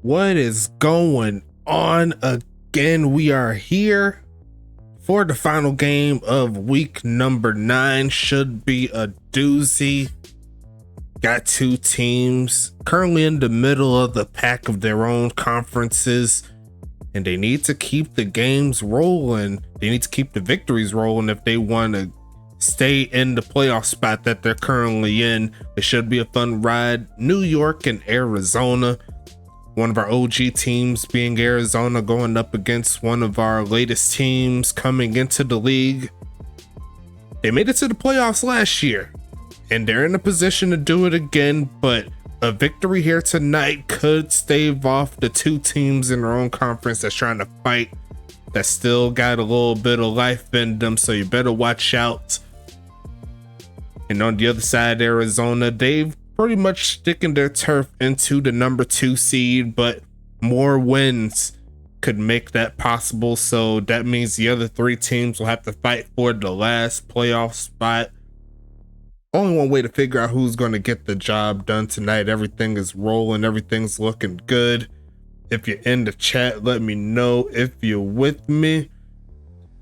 What is going on again? We are here for the final game of week number 9. Should be a doozy. Got two teams currently in the middle of the pack of their own conferences, and they need to keep the games rolling. They need to keep the victories rolling if they want to stay in the playoff spot that they're currently in. It should be a fun ride. New York and Arizona. One of our OG teams being Arizona going up against one of our latest teams coming into the league. They made it to the playoffs last year, and they're in a position to do it again, but a victory here tonight could stave off the two teams in their own conference that's trying to fight, that still got a little bit of life in them, so you better watch out. And on the other side, Arizona, they've pretty much sticking their turf into the number 2 seed, but more wins could make that possible. So that means the other 3 teams will have to fight for the last playoff spot. Only one way to figure out who's going to get the job done tonight. Everything is rolling. Everything's looking good. If you're in the chat, let me know if you're with me,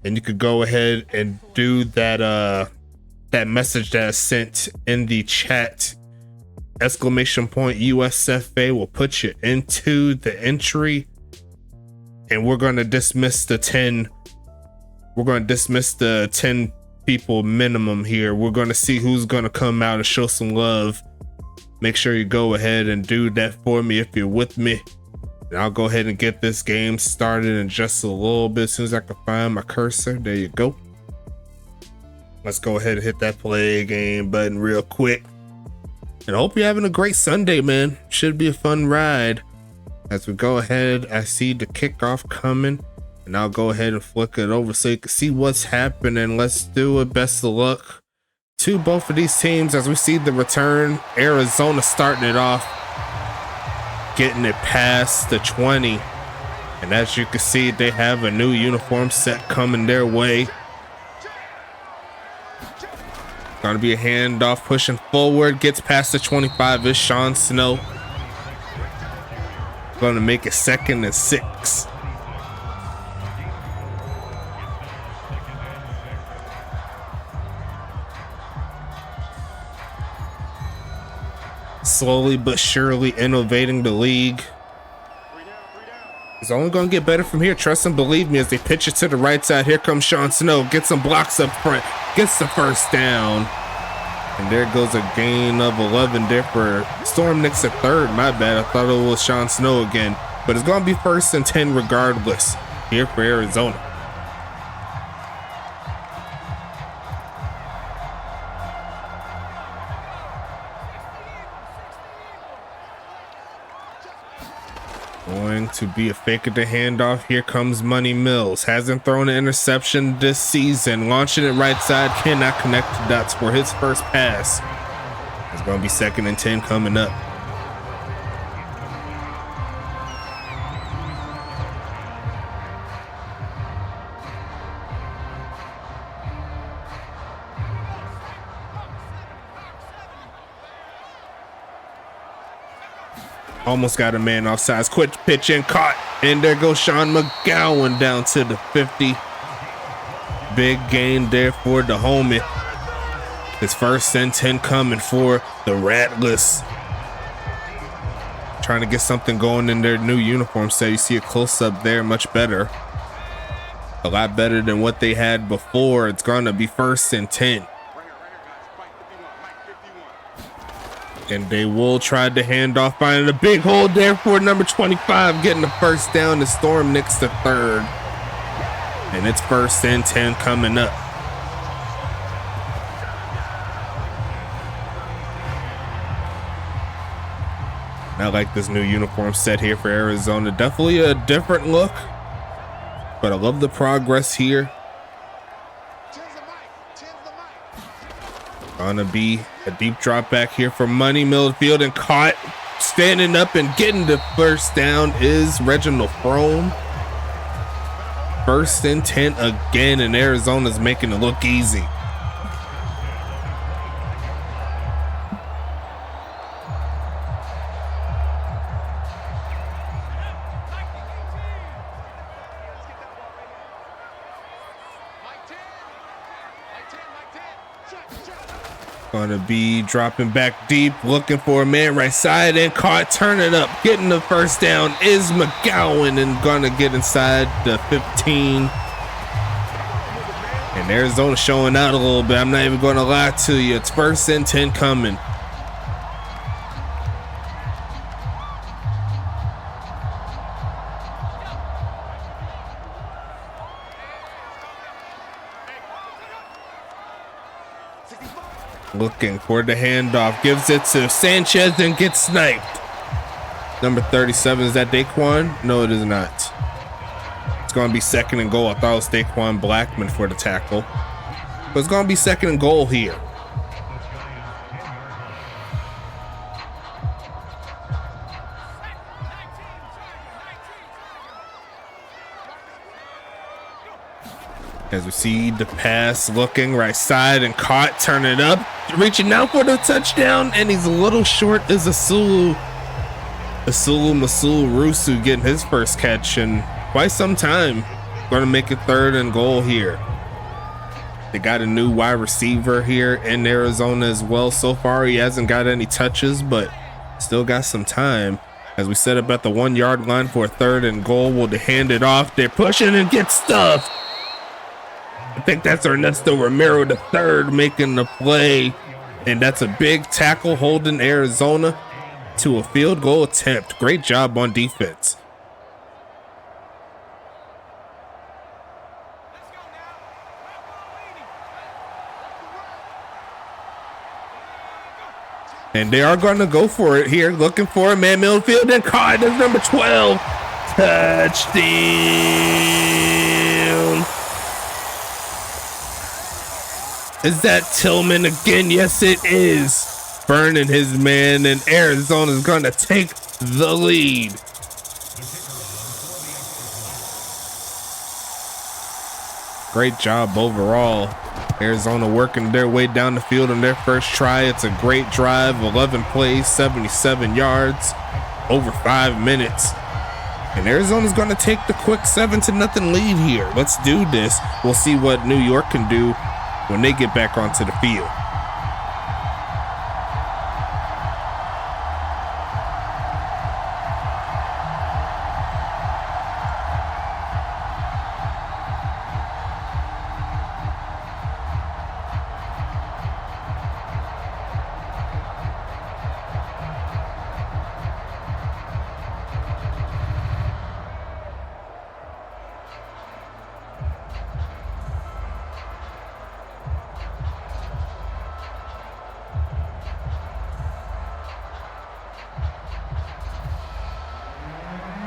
and you could go ahead and do that that message that I sent in the chat. Exclamation point USFA will put you into the entry, and we're going to dismiss the 10. We're going to dismiss the 10 people minimum here. We're going to see who's going to come out and show some love. Make sure you go ahead and do that for me if you're with me, and I'll go ahead and get this game started in just a little bit. As soon as I can find my cursor, there you go. Let's go ahead and hit that play game button real quick. And I hope you're having a great Sunday, man. Should be a fun ride. As we go ahead, I see the kickoff coming, and I'll go ahead and flick it over so you can see what's happening. Let's do it. Best of luck to both of these teams as we see the return. Arizona starting it off, getting it past the 20. And as you can see, they have a new uniform set coming their way. Gonna be a handoff, pushing forward, gets past the 25 is Sean Snow. Gonna make it 2nd and 6. Slowly but surely innovating the league. It's only gonna get better from here. Trust and believe me as they pitch it to the right side. Here comes Sean Snow. Gets some blocks up front. Gets the first down. And there goes a gain of 11 there for Storm Nix at 3rd. My bad. I thought it was Sean Snow again. But it's gonna be 1st and 10 regardless here for Arizona. Going to be a fake at the handoff. Here comes Money Mills. Hasn't thrown an interception this season. Launching it right side. Cannot connect the dots for his first pass. It's going to be 2nd and 10 coming up. Almost got a man offsides. Quick pitch and caught. And there goes Sean McGowan down to the 50. Big gain there for the homie. His 1st and 10 coming for the Rattlers. Trying to get something going in their new uniform set. You see a close up there, much better. A lot better than what they had before. It's going to be 1st and 10. And they will try to hand off, finding a big hole there for number 25, getting the first down to Storm Nicks to third. And it's 1st and 10 coming up. I like this new uniform set here for Arizona. Definitely a different look, but I love the progress here. Gonna be a deep drop back here for Money, midfield, and caught. Standing up and getting the first down is Reginald Frome. 1st and 10 again, and Arizona's making it look easy. Gonna be dropping back deep, looking for a man right side, and caught, turning up, getting the first down is McGowan, and gonna get inside the 15. And Arizona showing out a little bit. I'm not even gonna lie to you. It's 1st and 10 coming. Looking for the handoff, gives it to Sanchez and gets sniped. Number 37, is that Daquan? No, it is not. It's going to be 2nd and goal. I thought it was Daquan Blackman for the tackle, but it's going to be 2nd and goal here. As we see the pass, looking right side and caught, turning up, reaching out for the touchdown, and he's a little short. Is Masul Rusu getting his first catch in quite some time. Going to make it 3rd and goal here. They got a new wide receiver here in Arizona as well. So far, he hasn't got any touches, but still got some time. As we set up at the 1-yard line for a 3rd and goal, will they hand it off? They're pushing and get stuffed. I think that's Ernesto Romero III making the play, and that's a big tackle holding Arizona to a field goal attempt. Great job on defense. And they are going to go for it here, looking for a man midfield, and caught as number 12. Touchdown. Is that Tillman again? Yes, it is. Burning his man, and Arizona's going to take the lead. Great job overall. Arizona working their way down the field on their first try. It's a great drive, 11 plays, 77 yards, over 5 minutes. And Arizona's going to take the quick 7-0 lead here. Let's do this. We'll see what New York can do when they get back onto the field.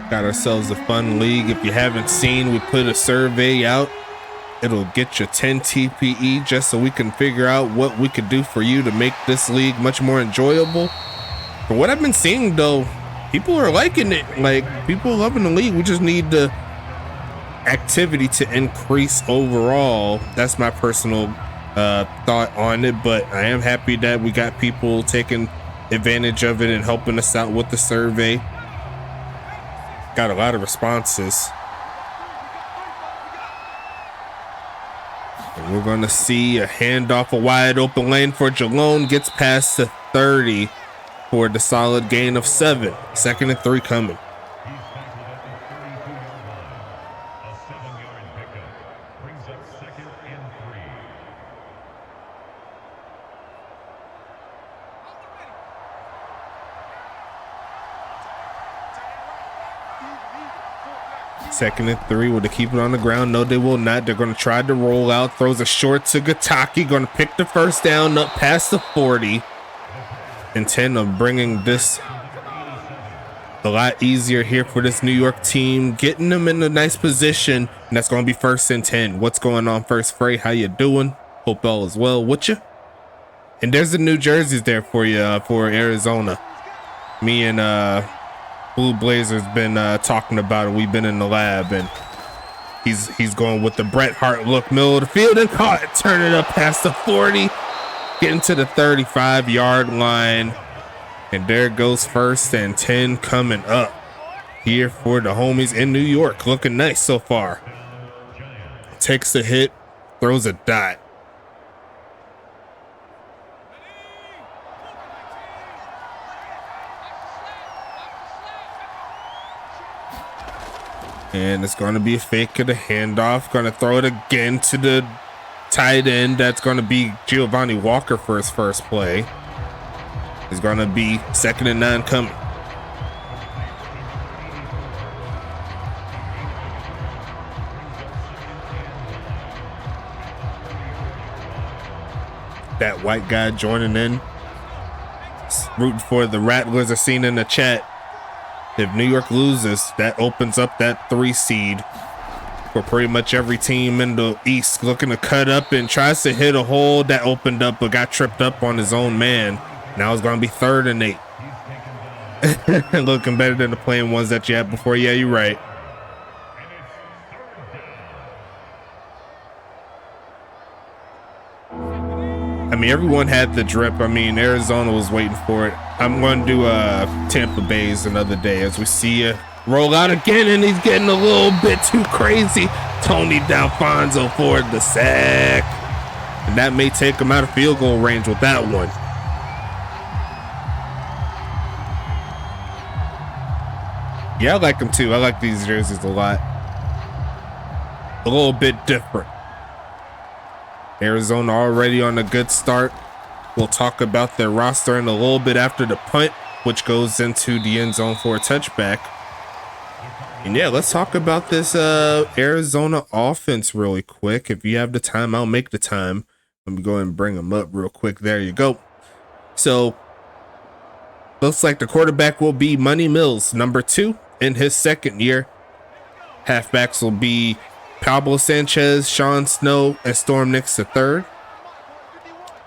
Got ourselves a fun league. If you haven't seen, we put a survey out. It'll get you 10 TPE just so we can figure out what we could do for you to make this league much more enjoyable. From what I've been seeing though, people are liking it. Like, people loving the league. We just need the activity to increase overall. That's my personal thought on it, but I am happy that we got people taking advantage of it and helping us out with the survey. Got a lot of responses. And we're going to see a handoff, a wide open lane for Jalone. Gets past the 30 for the solid gain of 7. 2nd and 3 coming. Second and 3. Will they keep it on the ground? No, they will not. They're going to try to roll out. Throws a short to Gataki. Going to pick the first down up past the 40. Intent of bringing this a lot easier here for this New York team. Getting them in a nice position. And that's going to be 1st and 10. What's going on, First Freight? How you doing? Hope all is well with you. And there's the new jerseys there for you for Arizona. Me and Blue Blazers been talking about it. We've been in the lab, and he's going with the Bret Hart look, middle of the field, and caught it, turn it up past the 40, getting to the 35-yard line, and there goes 1st and 10 coming up here for the homies in New York. Looking nice so far. Takes a hit, throws a dot. And it's going to be a fake of the handoff. Going to throw it again to the tight end. That's going to be Giovanni Walker for his first play. It's going to be 2nd and 9 coming. That white guy joining in. Rooting for the Rattlers are seen in the chat. If New York loses, that opens up that 3 seed for pretty much every team in the East. Looking to cut up and tries to hit a hole that opened up but got tripped up on his own man. Now it's going to be 3rd and 8. Looking better than the plain ones that you had before. Yeah, you're right. I mean, everyone had the drip. I mean, Arizona was waiting for it. I'm going to do Tampa Bay's another day as we see you roll out again, and he's getting a little bit too crazy. Tony D'Alfonso for the sack. And that may take him out of field goal range with that one. Yeah, I like them too. I like these jerseys a lot. A little bit different. Arizona already on a good start. We'll talk about their roster in a little bit after the punt, which goes into the end zone for a touchback. And yeah, let's talk about this Arizona offense really quick. If you have the time, I'll make the time. Let me go ahead and bring them up real quick. There you go. So looks like the quarterback will be Money Mills, number 2 in his 2nd year. Halfbacks will be Pablo Sanchez, Sean Snow, and Storm Nix III.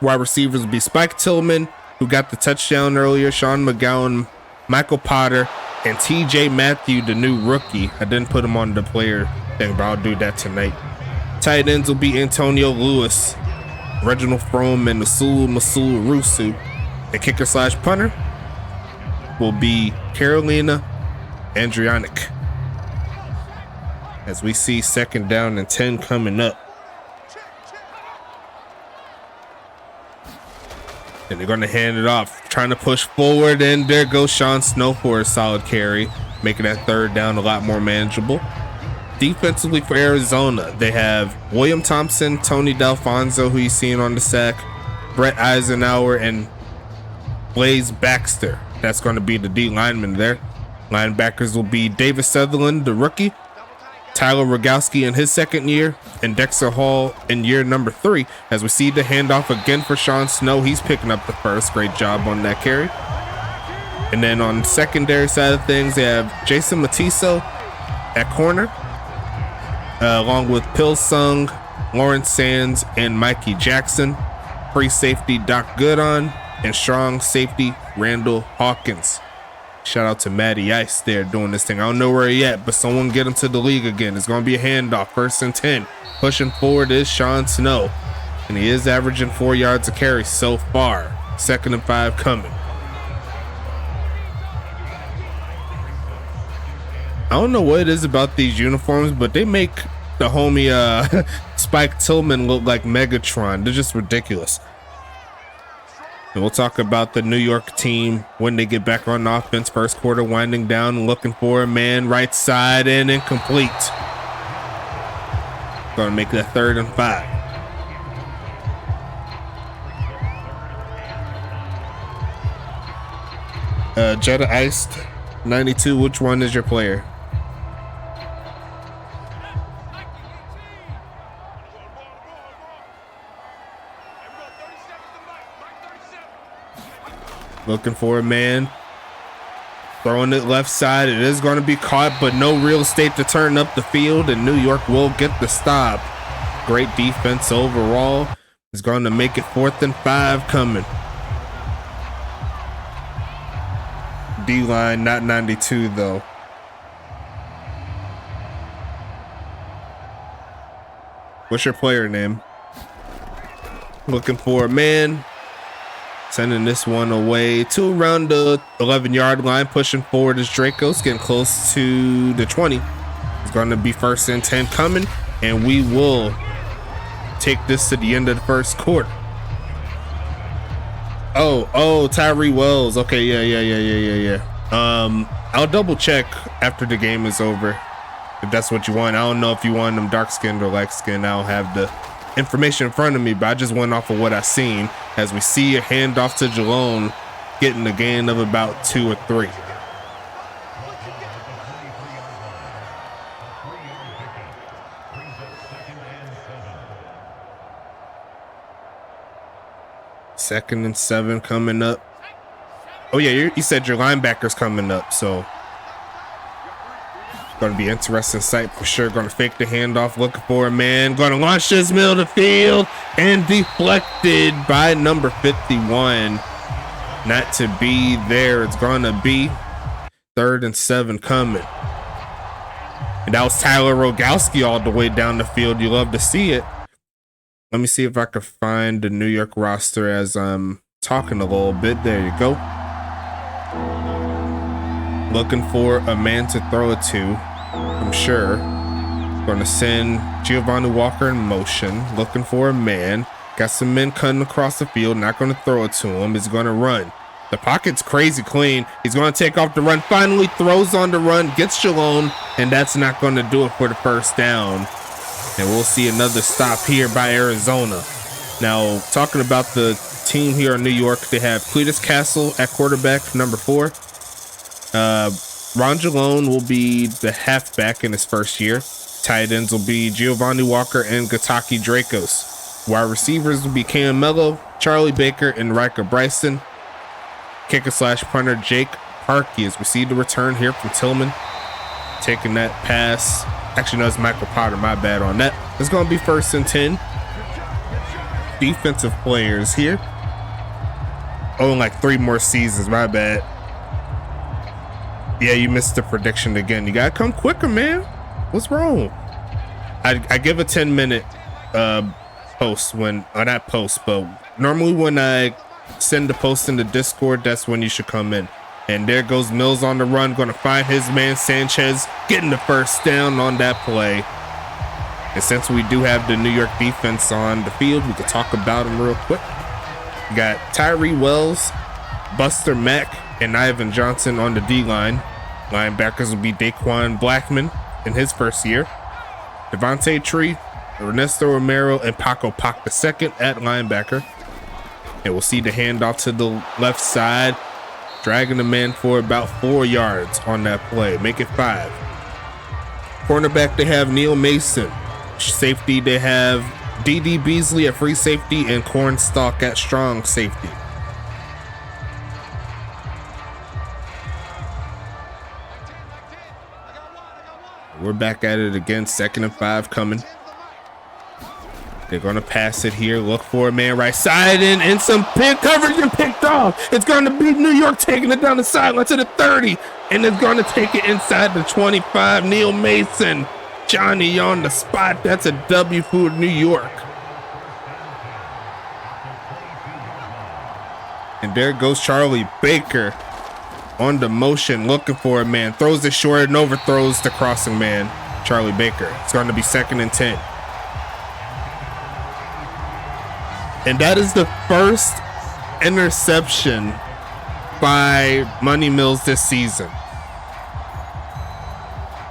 Wide receivers will be Spike Tillman, who got the touchdown earlier, Sean McGowan, Michael Potter, and TJ Matthew, the new rookie. I didn't put him on the player thing, but I'll do that tonight. Tight ends will be Antonio Lewis, Reginald Frome, and Masulu Rusu. The kicker/punter will be Carolina Andrianic. As we see 2nd down and 10 coming up. And they're going to hand it off, trying to push forward, and there goes Sean Snow for a solid carry, making that 3rd down a lot more manageable. Defensively for Arizona, they have William Thompson, Tony D'Alfonso, who you've seen on the sack, Brett Eisenhower, and Blaze Baxter. That's going to be the D lineman there. Linebackers will be David Sutherland, the rookie, Tyler Rogowski in his 2nd year, and Dexter Hall in year number 3. As we see the handoff again for Sean Snow, he's picking up the first. Great job on that carry. And then on the secondary side of things, they have Jason Matiso at corner, along with Pilsung, Lawrence Sands, and Mikey Jackson. Free safety Doc Goodon, and strong safety Randall Hawkins. Shout out to Matty Ice there doing this thing. I don't know where he at, but someone get him to the league again. It's going to be a handoff. 1st and 10. Pushing forward is Sean Snow. And he is averaging 4 yards a carry so far. 2nd and 5 coming. I don't know what it is about these uniforms, but they make the homie Spike Tillman look like Megatron. They're just ridiculous. And we'll talk about the New York team when they get back on offense. 1st quarter winding down, looking for a man right side, and incomplete. Going to make that 3rd and 5. Jetta Iced 92, which one is your player? Looking for a man. Throwing it left side. It is going to be caught, but no real estate to turn up the field, and New York will get the stop. Great defense overall. Is going to make it 4th and 5 coming. D-line, not 92 though. What's your player name? Looking for a man. Sending this one away to around the 11-yard line. Pushing forward is Draco's, getting close to the 20. It's going to be 1st and 10 coming, and we will take this to the end of the first quarter. Oh, Tyree Wells. Okay, yeah. I'll double check after the game is over if that's what you want. I don't know if you want them dark skinned or light skinned. I don't have the information in front of me, but I just went off of what I seen as we see a handoff to Jalone, getting a gain of about 2 or 3. Second and 7 coming up. Oh yeah, you said your linebacker's coming up, so going to be interesting sight for sure. Going to fake the handoff, looking for a man. Going to launch this middle of the field and deflected by number 51. Not to be there. It's going to be 3rd and 7 coming. And that was Tyler Rogowski all the way down the field. You love to see it. Let me see if I can find the New York roster as I'm talking a little bit. There you go. Looking for a man to throw it to, I'm sure. Going to send Giovanni Walker in motion. Looking for a man. Got some men cutting across the field. Not going to throw it to him. He's going to run. The pocket's crazy clean. He's going to take off the run. Finally throws on the run. Gets Jalone. And that's not going to do it for the first down. And we'll see another stop here by Arizona. Now, talking about the team here in New York, they have Cletus Castle at quarterback, number 4. Ron Jalone will be the halfback in his first year. Tight ends will be Giovanni Walker and Gataki Dracos. Wide receivers will be Cam Mello, Charlie Baker, and Riker Bryson. Kicker / punter Jake Parkey has received a return here from Tillman. Taking that pass. Actually, no, it's Michael Potter. My bad on that. It's going to be 1st and 10. Defensive players here. Oh, like 3 more seasons. My bad. Yeah, you missed the prediction again. You got to come quicker, man. What's wrong? I give a 10-minute post when, or not post, but normally when I send the post in the Discord, that's when you should come in. And there goes Mills on the run, going to find his man Sanchez, getting the first down on that play. And since we do have the New York defense on the field, we can talk about them real quick. We got Tyree Wells, Buster Mack, and Ivan Johnson on the D-line. Linebackers will be Daquan Blackman in his first year. Devontae Tree, Ernesto Romero, and Paco Pac II at linebacker. And we'll see the handoff to the left side, dragging the man for about 4 yards on that play. Make it 5. Cornerback, they have Neil Mason. Safety, they have D.D. Beasley at free safety and Cornstalk at strong safety. We're back at it again. 2nd and 5 coming. They're going to pass it here. Look for a man right side and some pin coverage and picked off. It's going to be New York taking it down the sideline to the 30. And it's going to take it inside the 25. Neil Mason. Johnny on the spot. That's a W for New York. And there goes Charlie Baker on the motion, looking for a man. Throws it short and overthrows the crossing man, Charlie Baker. It's going to be 2nd and 10. And that is the first interception by Money Mills this season.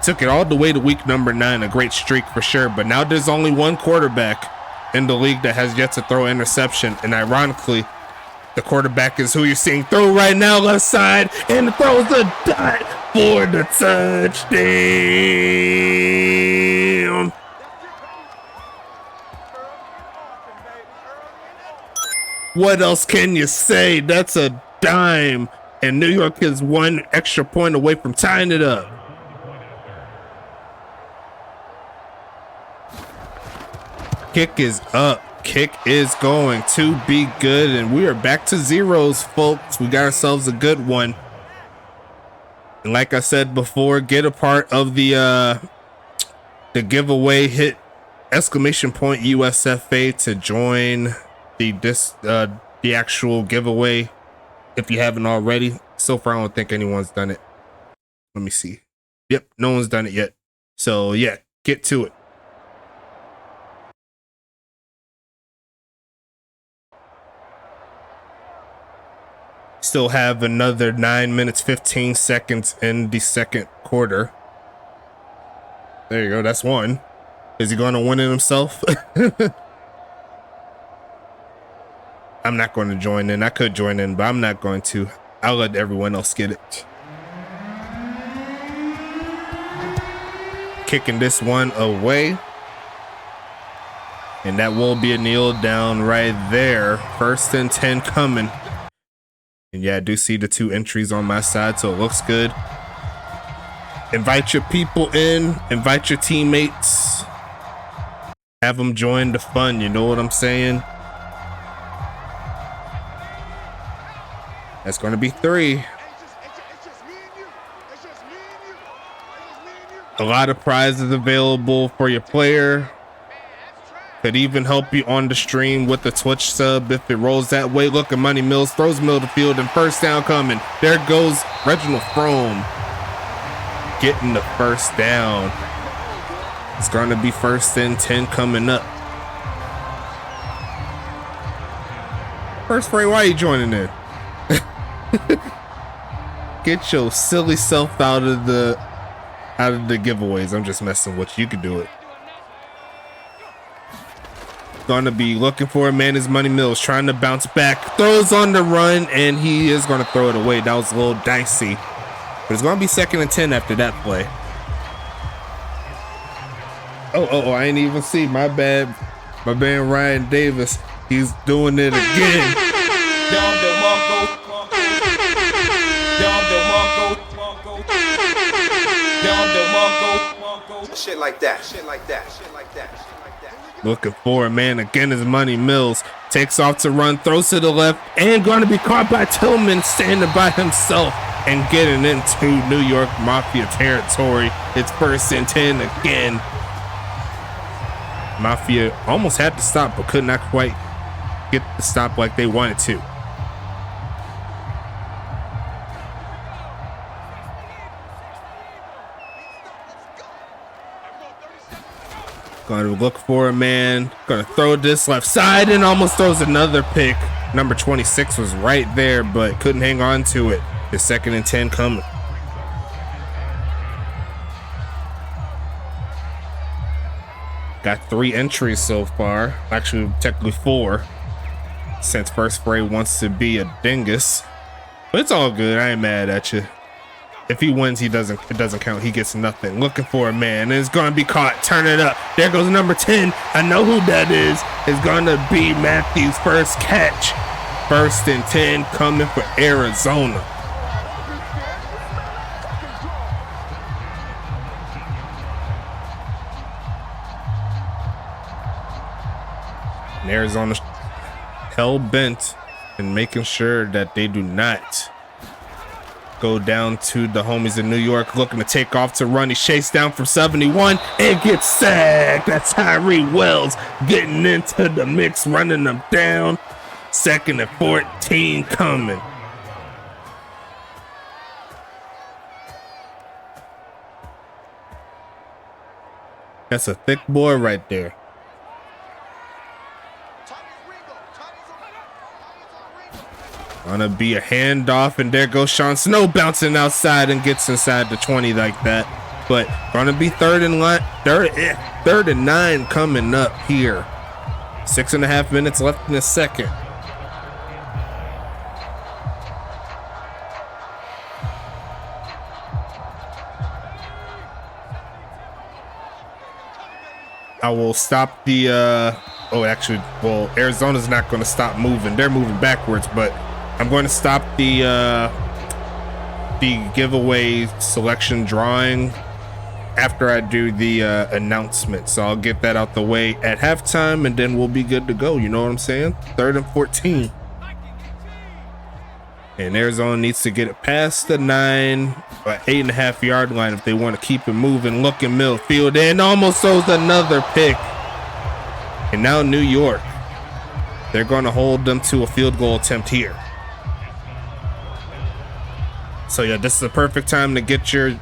Took it all the way to week number 9, a great streak for sure. But now there's only one quarterback in the league that has yet to throw an interception. And ironically, the quarterback is who you're seeing throw right now, left side, and throws a dot for the touchdown. What else can you say? That's a dime. And New York is one extra point away from tying it up. Kick is up. Kick is going to be good. And we are back to zeros, folks. We got ourselves a good one. And like I said before, get a part of the giveaway. Hit exclamation point USFA to join the actual giveaway if you haven't already. So far, I don't think anyone's done it. Let me see. Yep, no one's done it yet. So yeah, get to it. Still have another 9 minutes 15 seconds in the second quarter. There you go, that's one. Is he going to win it himself? I'm not going to join in. I could join in, but I'm not going to. I'll let everyone else get it. Kicking this one away. And that will be a kneel down right there. 1st and 10 coming. And yeah, I do see the 2 entries on my side, so it looks good. Invite your people in. Invite your teammates. Have them join the fun, you know what I'm saying? That's going to be 3. A lot of prizes available for your player. Could even help you on the stream with the Twitch sub if it rolls that way. Look at Money Mills, throws middle of the field, and 1st down coming. There goes Reginald Frome getting the 1st down. It's going to be 1st and 10 coming up. First Frey, why are you joining in? Get your silly self out of the giveaways. I'm just messing with you. You can do it. Gonna be looking for a man is Money Mills, trying to bounce back, throws on the run, and he is gonna throw it away. That was a little dicey, but it's gonna be 2nd and 10 after that play. Oh, I ain't even see. My bad. My man Ryan Davis, he's doing it again. Shit like that. Looking for a man again is Money Mills. Takes off to run, throws to the left, and going to be caught by Tillman standing by himself and getting into New York Mafia territory. It's 1st and 10 again. Mafia almost had to stop, but could not quite get the stop like they wanted to. Going to look for a man. Going to throw this left side and almost throws another pick. Number 26 was right there, but couldn't hang on to it. The 2nd and 10 coming. Got 3 entries so far. Actually, technically 4. Since First Frey wants to be a dingus. But it's all good. I ain't mad at you. If he wins, it doesn't count. He gets nothing. Looking for a man. And it's going to be caught. Turn it up. There goes number 10. I know who that is. It's going to be Matthew's first catch. 1st and 10 coming for Arizona. And Arizona hell-bent in making sure that they do not go down to the homies in New York, looking to take off to run. He chased down from 71 and gets sacked. That's Tyree Wells getting into the mix, running them down. 2nd and 14 coming. That's a thick boy right there. Gonna be a handoff, and there goes Sean Snow bouncing outside and gets inside the 20 like that. But gonna be 3rd and 9 coming up here. 6.5 minutes left in the second. I will stop the well, Arizona's not going to stop moving. They're moving backwards, but I'm going to stop the giveaway selection drawing after I do the announcement. So I'll get that out the way at halftime, and then we'll be good to go. You know what I'm saying? 3rd and 14. And Arizona needs to get it past the 8.5 yard line if they want to keep it moving. Look in midfield and almost throws another pick. And now New York, they're going to hold them to a field goal attempt here. So yeah, this is the perfect time to get your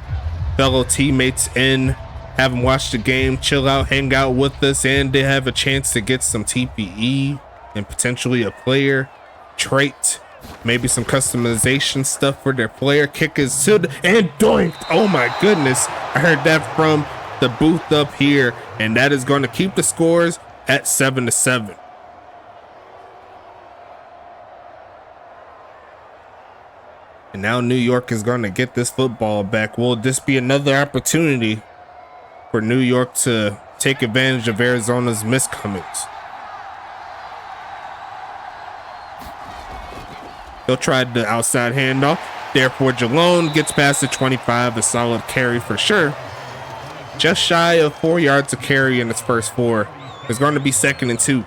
fellow teammates in, have them watch the game, chill out, hang out with us, and they have a chance to get some TPE and potentially a player trait. Maybe some customization stuff for their player. Kick is to and doinked. Oh my goodness. I heard that from the booth up here, and that is going to keep the scores at 7-7. And now New York is going to get this football back. Will this be another opportunity for New York to take advantage of Arizona's miscomings? They'll try the outside handoff. Therefore, Jalone gets past the 25. A solid carry for sure. Just shy of 4 yards of carry in its first 4. It's going to be 2nd and 2.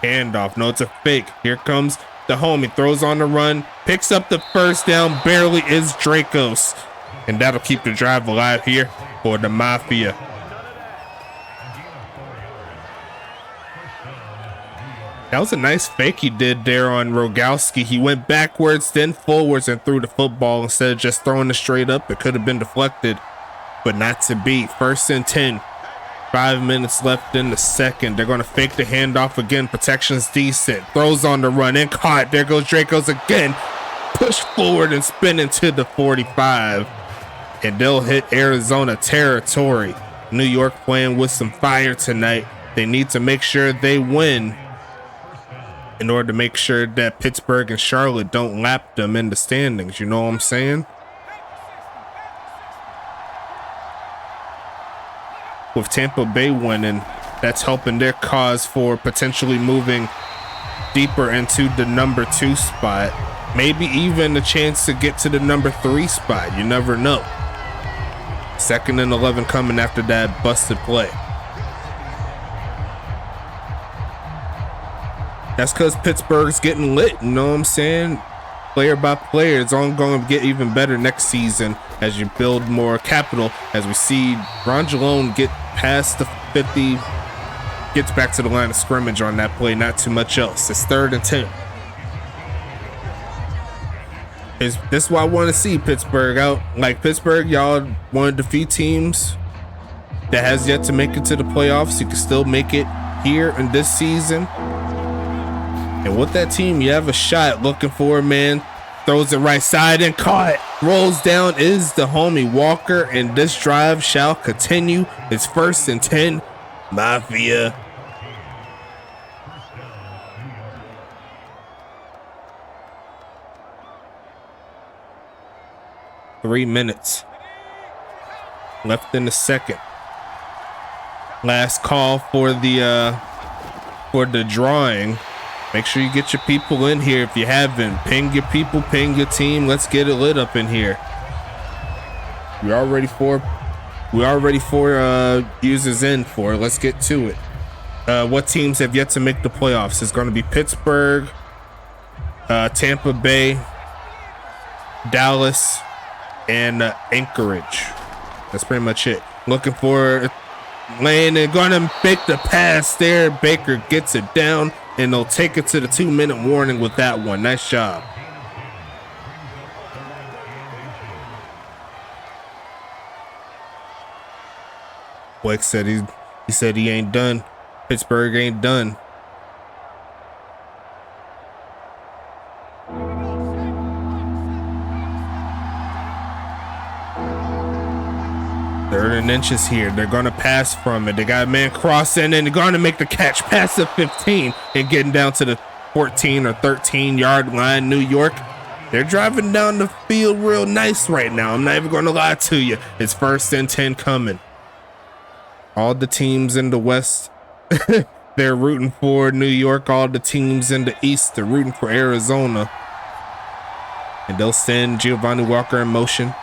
Handoff. No, it's a fake. Here comes the homie, throws on the run, picks up the first down, barely is Dracos. And that'll keep the drive alive here for the Mafia. That was a nice fake he did there on Rogowski. He went backwards, then forwards, and threw the football instead of just throwing it straight up. It could have been deflected, but not to be. 1st and 10. 5 minutes left in the second. They're going to fake the handoff again. Protection's decent. Throws on the run and caught. There goes Dracos again. Push forward and spin into the 45. And they'll hit Arizona territory. New York playing with some fire tonight. They need to make sure they win in order to make sure that Pittsburgh and Charlotte don't lap them in the standings. You know what I'm saying? With Tampa Bay winning, that's helping their cause for potentially moving deeper into the number 2 spot. Maybe even a chance to get to the number 3 spot. You never know. 2nd and 11 coming after that busted play. That's because Pittsburgh's getting lit, you know what I'm saying? Player by player, it's only going to get even better next season as you build more capital. As we see Ron Jalone get past the 50, gets back to the line of scrimmage on that play, not too much else. It's 3rd and 10. This is why I want to see Pittsburgh out. Like Pittsburgh, y'all want to defeat teams that has yet to make it to the playoffs. You can still make it here in this season. And with that team, you have a shot. Looking for a man, throws it right side and caught. Rolls down is the homie Walker, and this drive shall continue. It's 1st and 10. Mafia. Three minutes left in the second. Last call for the drawing. Make sure you get your people in here if you haven't. Ping your people, ping your team. Let's get it lit up in here. We are ready for users in for it. Let's get to it. What teams have yet to make the playoffs? It's going to be Pittsburgh, Tampa Bay, Dallas, and Anchorage. That's pretty much it. Looking for Lane and gonna make the pass there. Baker gets it down, and they'll take it to the 2-minute warning with that one. Nice job. Blake said he said he ain't done. Pittsburgh ain't done. Third and inches here. They're going to pass from it. They got a man crossing and they're going to make the catch past the 15 and getting down to the 14 or 13 yard line. New York, they're driving down the field real nice right now. I'm not even going to lie to you. It's 1st and 10 coming. All the teams in the West, they're rooting for New York. All the teams in the East, they're rooting for Arizona. And they'll send Giovanni Walker in motion.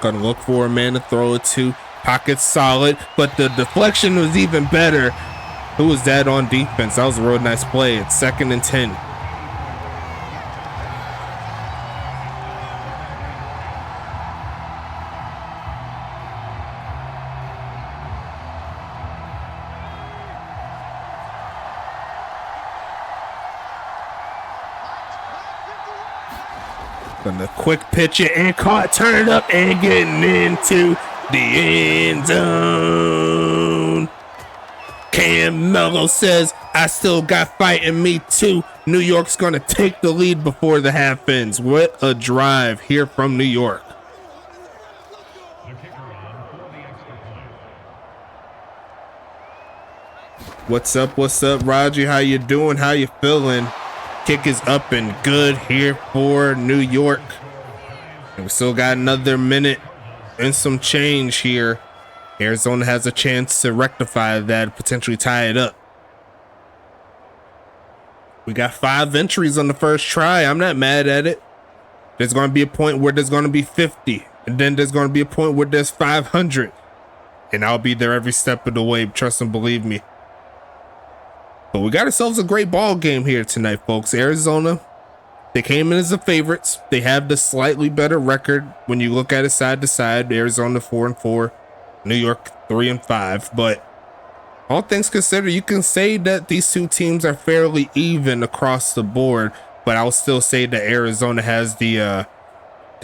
Gonna look for a man to throw it to. Pocket solid, but the deflection was even better. Who was that on defense? That was a real nice play. It's 2nd and 10. Gonna quick pitch it and caught, turn it up and getting into the end zone. Cam Mello says, I still got fight in me too. New York's gonna take the lead before the half ends. What a drive here from New York. What's up, Raji? How you doing? How you feeling? Kick is up and good here for New York. And we still got another minute and some change here. Arizona has a chance to rectify that, potentially tie it up. We got 5 entries on the first try. I'm not mad at it. There's going to be a point where there's going to be 50. And then there's going to be a point where there's 500. And I'll be there every step of the way. Trust and believe me. But we got ourselves a great ball game here tonight, folks. Arizona, they came in as the favorites. They have the slightly better record when you look at it side to side. Arizona 4-4, New York 3-5. But all things considered, you can say that these two teams are fairly even across the board. But I'll still say that Arizona has the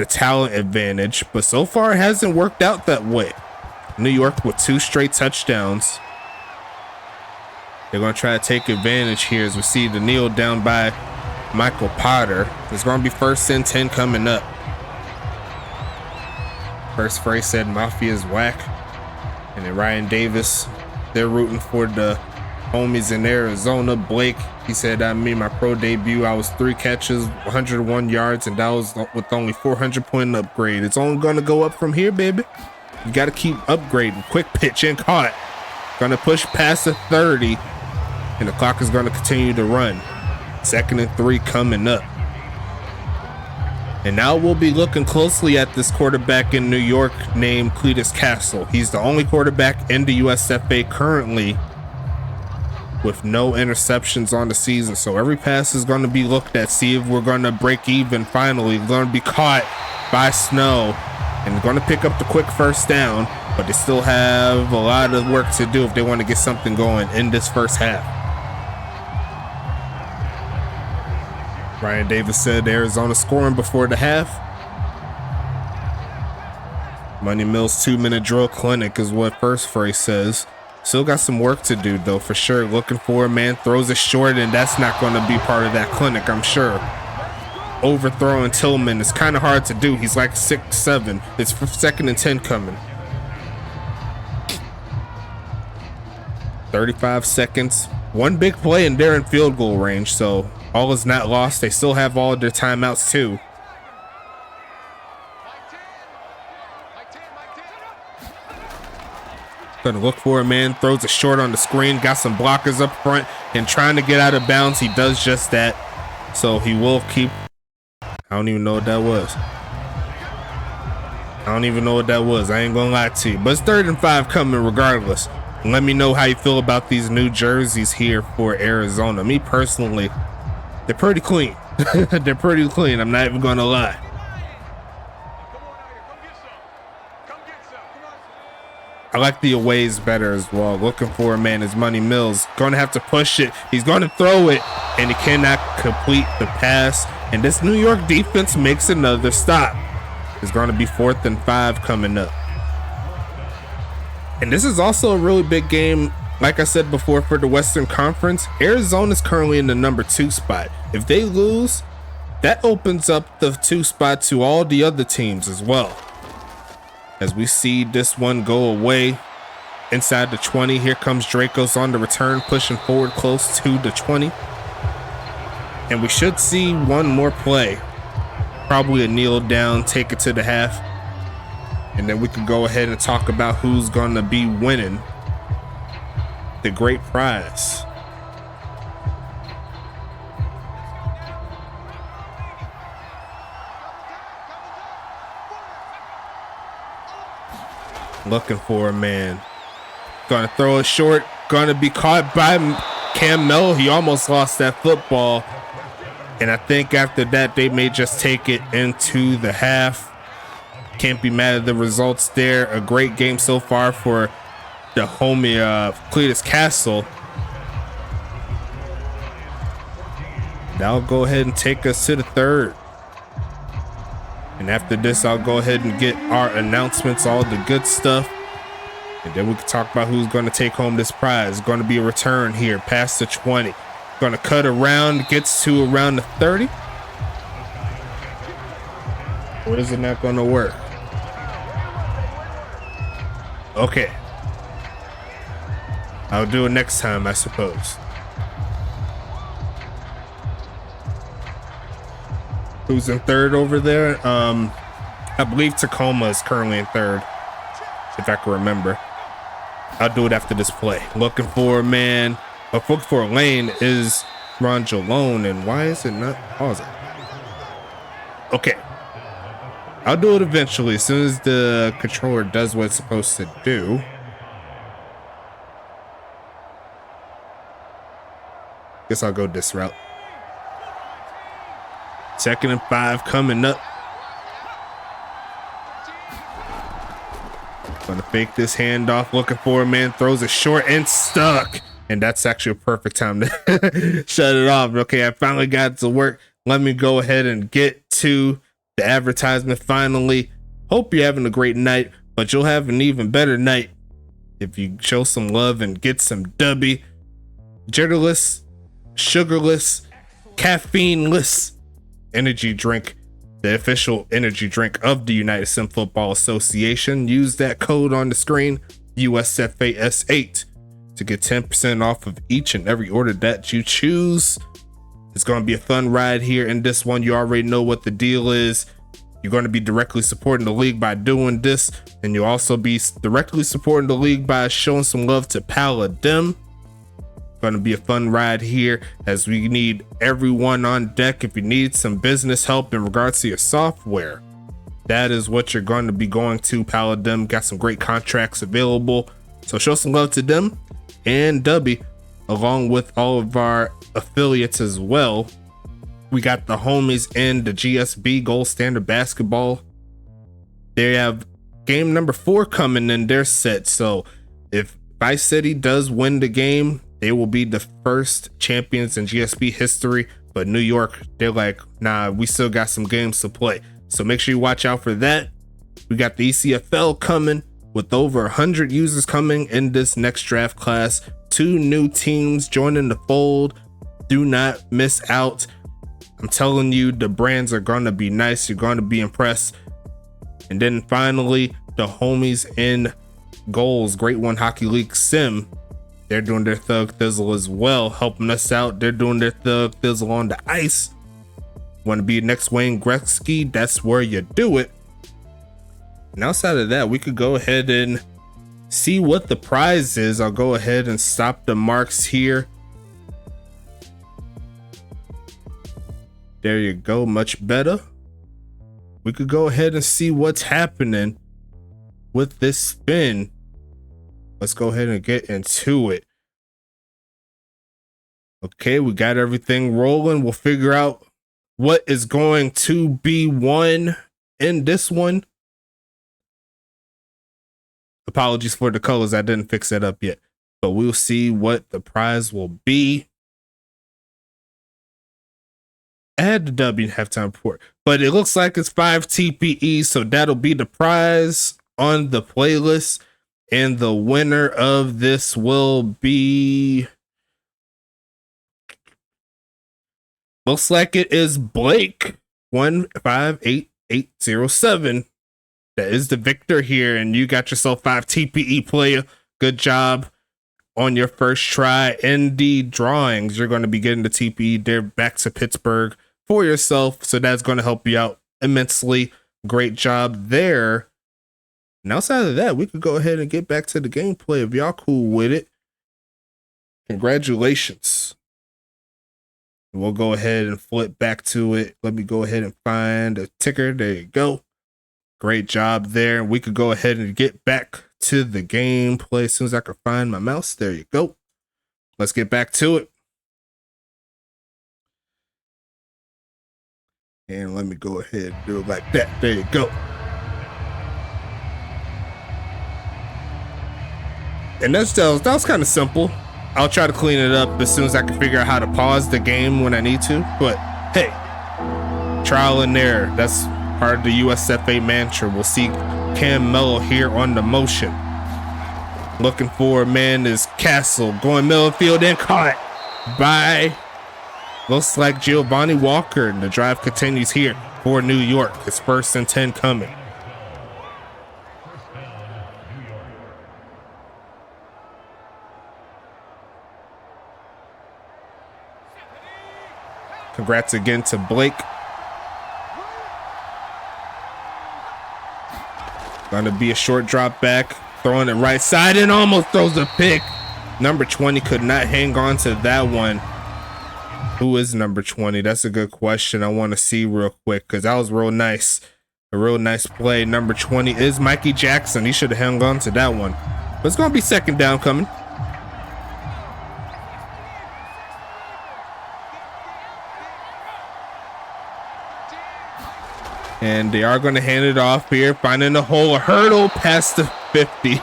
talent advantage. But so far, it hasn't worked out that way. New York with 2 straight touchdowns. They're going to try to take advantage here as we see the kneel down by Michael Potter. It's going to be 1st and 10 coming up. First phrase said Mafia is whack. And then Ryan Davis, they're rooting for the homies in Arizona. Blake, he said, I made my pro debut. I was 3 catches, 101 yards, and that was with only 400-point upgrade. It's only going to go up from here, baby. You got to keep upgrading. Quick pitch and caught. Going to push past the 30. And the clock is going to continue to run. 2nd and 3 coming up. And now we'll be looking closely at this quarterback in New York named Cletus Castle. He's the only quarterback in the USFA currently with no interceptions on the season. So every pass is going to be looked at, see if we're going to break even finally. We're going to be caught by Snow and going to pick up the quick first down. But they still have a lot of work to do if they want to get something going in this first half. Ryan Davis said Arizona scoring before the half. Money Mills 2-minute drill clinic is what first phrase says. Still got some work to do though, for sure. Looking for a man, throws it short, and that's not going to be part of that clinic, I'm sure. Overthrowing Tillman is kind of hard to do. He's like 6'7". It's 2nd and 10 coming. 35 seconds. One big play and they're in field goal range, so all is not lost. They still have all of their timeouts too. Gonna look for a man, throws it short on the screen, got some blockers up front and trying to get out of bounds. He does just that. So he will keep. I don't even know what that was. I ain't gonna lie to you. But it's 3rd and 5 coming regardless. Let me know how you feel about these new jerseys here for Arizona. Me personally, they're pretty clean. They're pretty clean. I'm not even going to lie. I like the aways better as well. Looking for a man is Money Mills. Going to have to push it. He's going to throw it, and he cannot complete the pass. And this New York defense makes another stop. It's going to be 4th and 5 coming up. And this is also a really big game, like I said before, for the Western Conference. Arizona's currently in the number 2 spot. If they lose, that opens up the 2 spot to all the other teams as well. as we see this one go away inside the 20. Here comes Dracos on the return, pushing forward close to the 20. And we should see one more play. Probably a kneel down, take it to the half. And then we can go ahead and talk about who's going to be winning the great prize. Looking for a man. Gonna throw it short. Gonna be caught by Cam Mel. He almost lost that football. And I think after that, they may just take it into the half. Can't be mad at the results there. A great game so far for the homie Cletus Castle. That'll go ahead and take us to the third. And after this, I'll go ahead and get our announcements, all the good stuff. And then we can talk about who's going to take home this prize. It's going to be a return here past the 20. Going to cut around, gets to around the 30. Or is it not going to work? Okay. I'll do it next time, I suppose. Who's in third over there? I believe Tacoma is currently in third, if I can remember. I'll do it after this play. Looking for a man. Looking for a lane is Ron Jalone, and why is it not pausing? Okay. I'll do it eventually, as soon as the controller does what it's supposed to do. Guess I'll go this route. 2nd and 5 coming up. Gonna fake this handoff, looking for a man, throws it short and stuck. And that's actually a perfect time to shut it off. Okay, I finally got it to work. Let me go ahead and get to the advertisement finally. Hope you're having a great night, but you'll have an even better night if you show some love and get some Dubby, jitterless, sugarless, caffeineless energy drink, the official energy drink of the United Sim Football Association. Use that code on the screen, USFA S8, to get 10% off of each and every order that you choose. It's going to be a fun ride here in this one. You already know what the deal is. You're going to be directly supporting the league by doing this, and you'll also be directly supporting the league by showing some love to Paladin. Going to be a fun ride here, as we need everyone on deck. If you need some business help in regards to your software, that is what you're going to be going to. Paladin got some great contracts available, so show some love to them and Dubby, along with all of our affiliates as well. We got the homies in the GSB Gold Standard Basketball. They have game number 4 coming in their set, so if Vice City does win the game, they will be the first champions in GSB history. But New York, they're like, nah, we still got some games to play. So make sure you watch out for that. We got the ECFL coming with over 100 users coming in this next draft class. 2 new teams joining the fold. Do not miss out. I'm telling you, the brands are going to be nice. You're going to be impressed. And then finally, the homies in goals, Great One Hockey League Sim. They're doing their thug thizzle as well, helping us out. They're doing their thug thizzle on the ice. Want to be next Wayne Gretzky? That's where you do it. And outside of that, we could go ahead and see what the prize is. I'll go ahead and stop the marks here. There you go, much better. We could go ahead and see what's happening with this spin. Let's go ahead and get into it. Okay, we got everything rolling. We'll figure out what is going to be won in this one. Apologies for the colors. I didn't fix that up yet, but we'll see what the prize will be. I had the W halftime report, but it looks like it's 5 TPE, so that'll be the prize on the playlist. And the winner of this will be, looks like it is Blake 158807. that is the victor here, and you got yourself 5 TPE player. Good job on your first try in the drawings. You're going to be getting the TPE there back to Pittsburgh for yourself, so that's going to help you out immensely. Great job there. And outside of that, we could go ahead and get back to the gameplay if y'all cool with it. Congratulations. We'll go ahead and flip back to it. Let me go ahead and find a ticker. There you go. Great job there. We could go ahead and get back to the gameplay as soon as I can find my mouse. There you go. Let's get back to it. And let me go ahead and do it like that. There you go. And that was kind of simple. I'll try to clean it up as soon as I can figure out how to pause the game when I need to. But hey, trial and error. That's part of the USFA mantra. We'll see Cam Mello here on the motion. Looking for a man is Castle. Going middle field and caught by, looks like Giovanni Walker. And the drive continues here for New York. It's 1st and 10 coming. Congrats again to Blake. Gonna be a short drop back. Throwing it right side and almost throws a pick. Number 20 could not hang on to that one. Who is number 20? That's a good question. I want to see real quick because that was real nice. A real nice play. Number 20 is Mikey Jackson. He should have hung on to that one. But it's gonna be 2nd down coming. And they are going to hand it off here, finding a hole, a hurdle past the 50.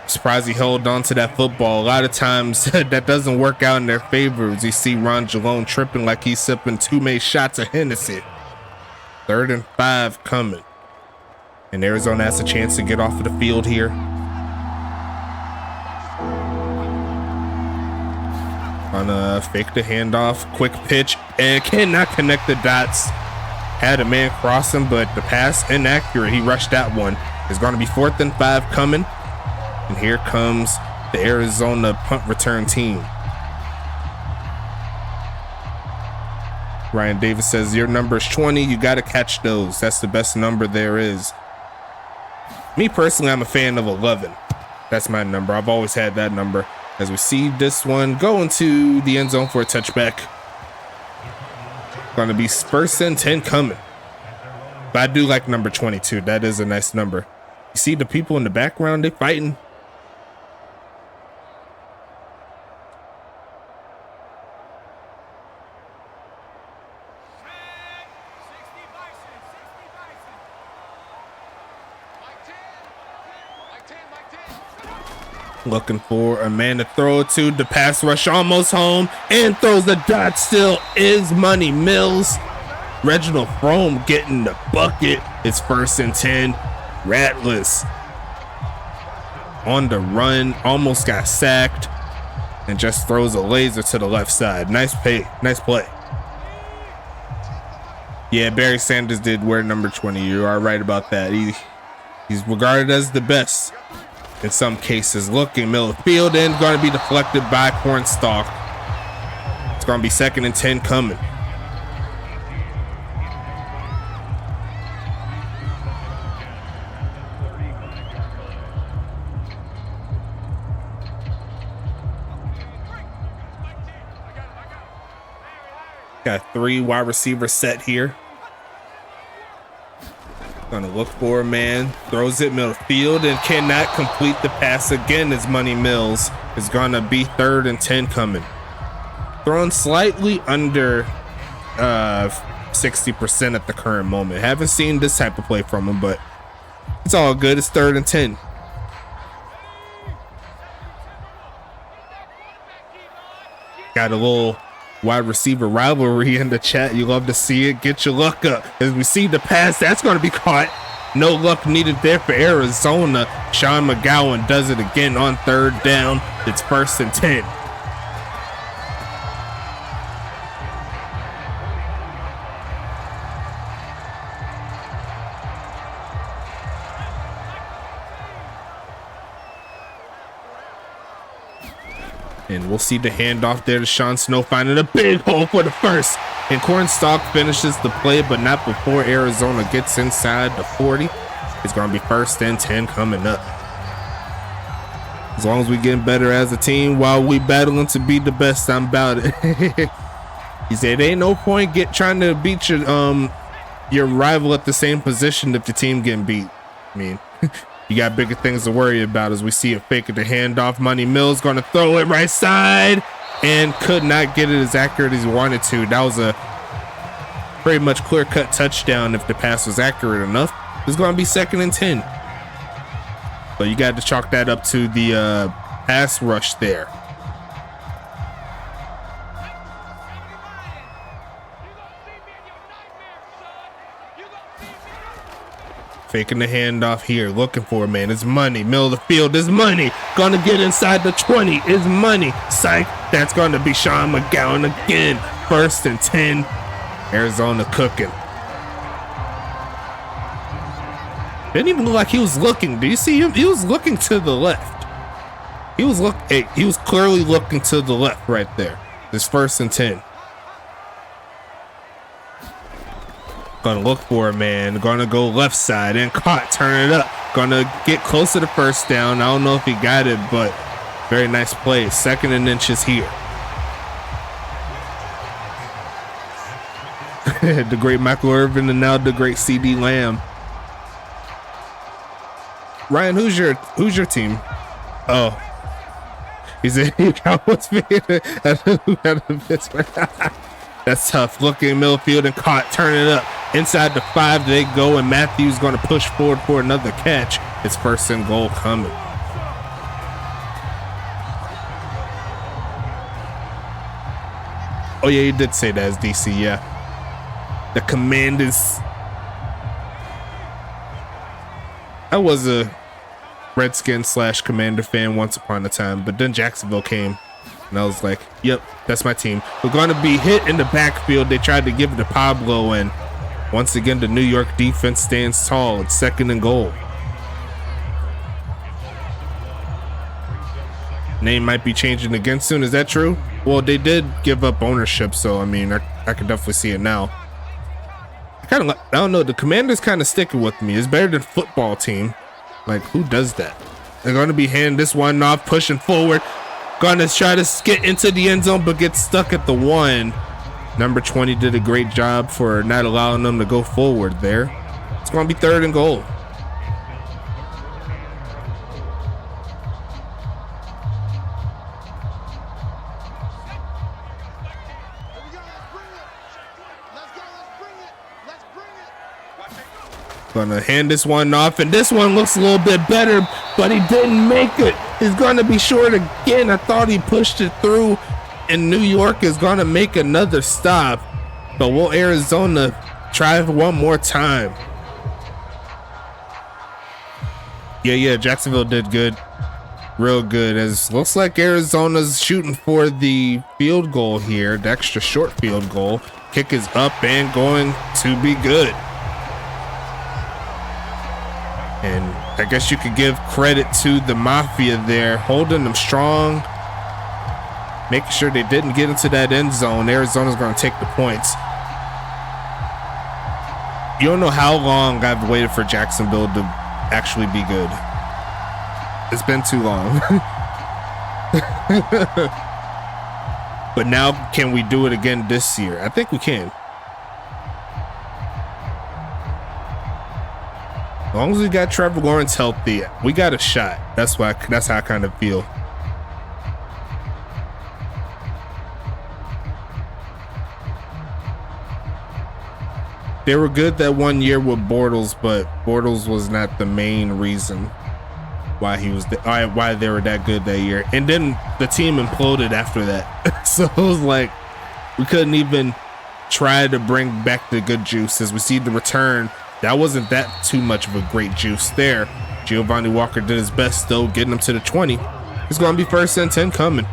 Surprised he held on to that football. A lot of times that doesn't work out in their favor as you see Ron Jalone tripping like he's sipping 2 made shots of Hennessy. 3rd and 5 coming. And Arizona has a chance to get off of the field here. Gonna fake the handoff, quick pitch, and cannot connect the dots. Had a man cross him, but the pass inaccurate. He rushed that one. It's gonna be 4th and 5 coming. And here comes the Arizona punt return team. Ryan Davis says, your number is 20. You got to catch those. That's the best number there is. Me personally, I'm a fan of 11. That's my number. I've always had that number. As we see this one go into the end zone for a touchback. Going to be 1st and 10 coming. But I do like number 22. That is a nice number. You see the people in the background, they fighting. Looking for a man to throw it to. The pass rush almost home and throws the dot. Still is Money Mills. Reginald Frome getting the bucket. It's 1st and 10. Rattlers on the run. Almost got sacked and just throws a laser to the left side. Nice play. Nice play. Yeah, Barry Sanders did wear number 20. You are right about that. He's regarded as the best. In some cases, looking middle of the field and going to be deflected by Cornstalk. It's going to be 2nd and 10 coming. Got 3 wide receivers set here. Gonna look for a man, throws it middle field and cannot complete the pass again as Money Mills. Is gonna be 3rd and 10 coming. Thrown slightly under 60% at the current moment. Haven't seen this type of play from him, but it's all good. It's 3rd and 10. Got a little wide receiver rivalry in the chat. You love to see it. Get your luck up as we see the pass. That's going to be caught. No luck needed there for Arizona. Sean McGowan does it again on 3rd down. It's 1st and 10. And we'll see the handoff there to Sean Snow, finding a big hole for the first. And Cornstalk finishes the play, but not before Arizona gets inside the 40. It's going to be 1st and 10 coming up. As long as we getting better as a team while we battling to be the best, I'm about it. He said, ain't no point trying to beat your rival at the same position if the team getting beat. I mean, you got bigger things to worry about. As we see it fake at the handoff, Money Mills going to throw it right side and could not get it as accurate as he wanted to. That was a pretty much clear-cut touchdown if the pass was accurate enough. It's going to be 2nd and 10. But you got to chalk that up to the pass rush there. Faking the handoff here, looking for a man. It's Money. Middle of the field is Money. Gonna get inside the 20 is Money. Psych. That's gonna be Sean McGowan again. 1st and 10. Arizona cooking. Didn't even look like he was looking. Do you see him? He was looking to the left. He was clearly looking to the left right there. This 1st and 10. Gonna look for a man. Gonna go left side and caught. Turn it up. Gonna get close to the 1st down. I don't know if he got it, but very nice play. 2nd and inches here. The great Michael Irvin and now the great CD Lamb. Ryan, who's your team? Oh, he's a Cowboys fan. That's tough. Looking Millfield and caught. Turn it up. Inside the 5 they go, and Matthews going to push forward for another catch. It's 1st and goal coming. Oh yeah, you did say that as DC. Yeah, the Commanders. I was a Redskins / Commander fan once upon a time, but then Jacksonville came. And I was like, yep, that's my team. We're going to be hit in the backfield. They tried to give it to Pablo, and once again, the New York defense stands tall. It's 2nd and goal. Name might be changing again soon. Is that true? Well, they did give up ownership, so I mean, I can definitely see it now. I don't know. The Commanders kind of sticking with me. It's better than football team. Like, who does that? They're going to be handing this one off, pushing forward. Gonna try to get into the end zone, but get stuck at the 1. Number 20 did a great job for not allowing them to go forward there. It's gonna be 3rd and goal. Gonna hand this one off, and this one looks a little bit better, but he didn't make it. He's gonna be short again. I thought he pushed it through, and New York is gonna make another stop. But will Arizona try one more time? Yeah, Jacksonville did good. Real good. As looks like Arizona's shooting for the field goal here, the extra short field goal. Kick is up and going to be good. And I guess you could give credit to the Mafia there, holding them strong, making sure they didn't get into that end zone. Arizona's going to take the points. You don't know how long I've waited for Jacksonville to actually be good. It's been too long. But now, can we do it again this year? I think we can. As long as we got Trevor Lawrence healthy, we got a shot. That's how I kind of feel. They were good that one year with Bortles, but Bortles was not the main reason why why they were that good that year. And then the team imploded after that. So it was like we couldn't even try to bring back the good juice. As we see the return, that wasn't that too much of a great juice there. Giovanni Walker did his best though, getting him to the 20. It's going to be 1st and 10 coming.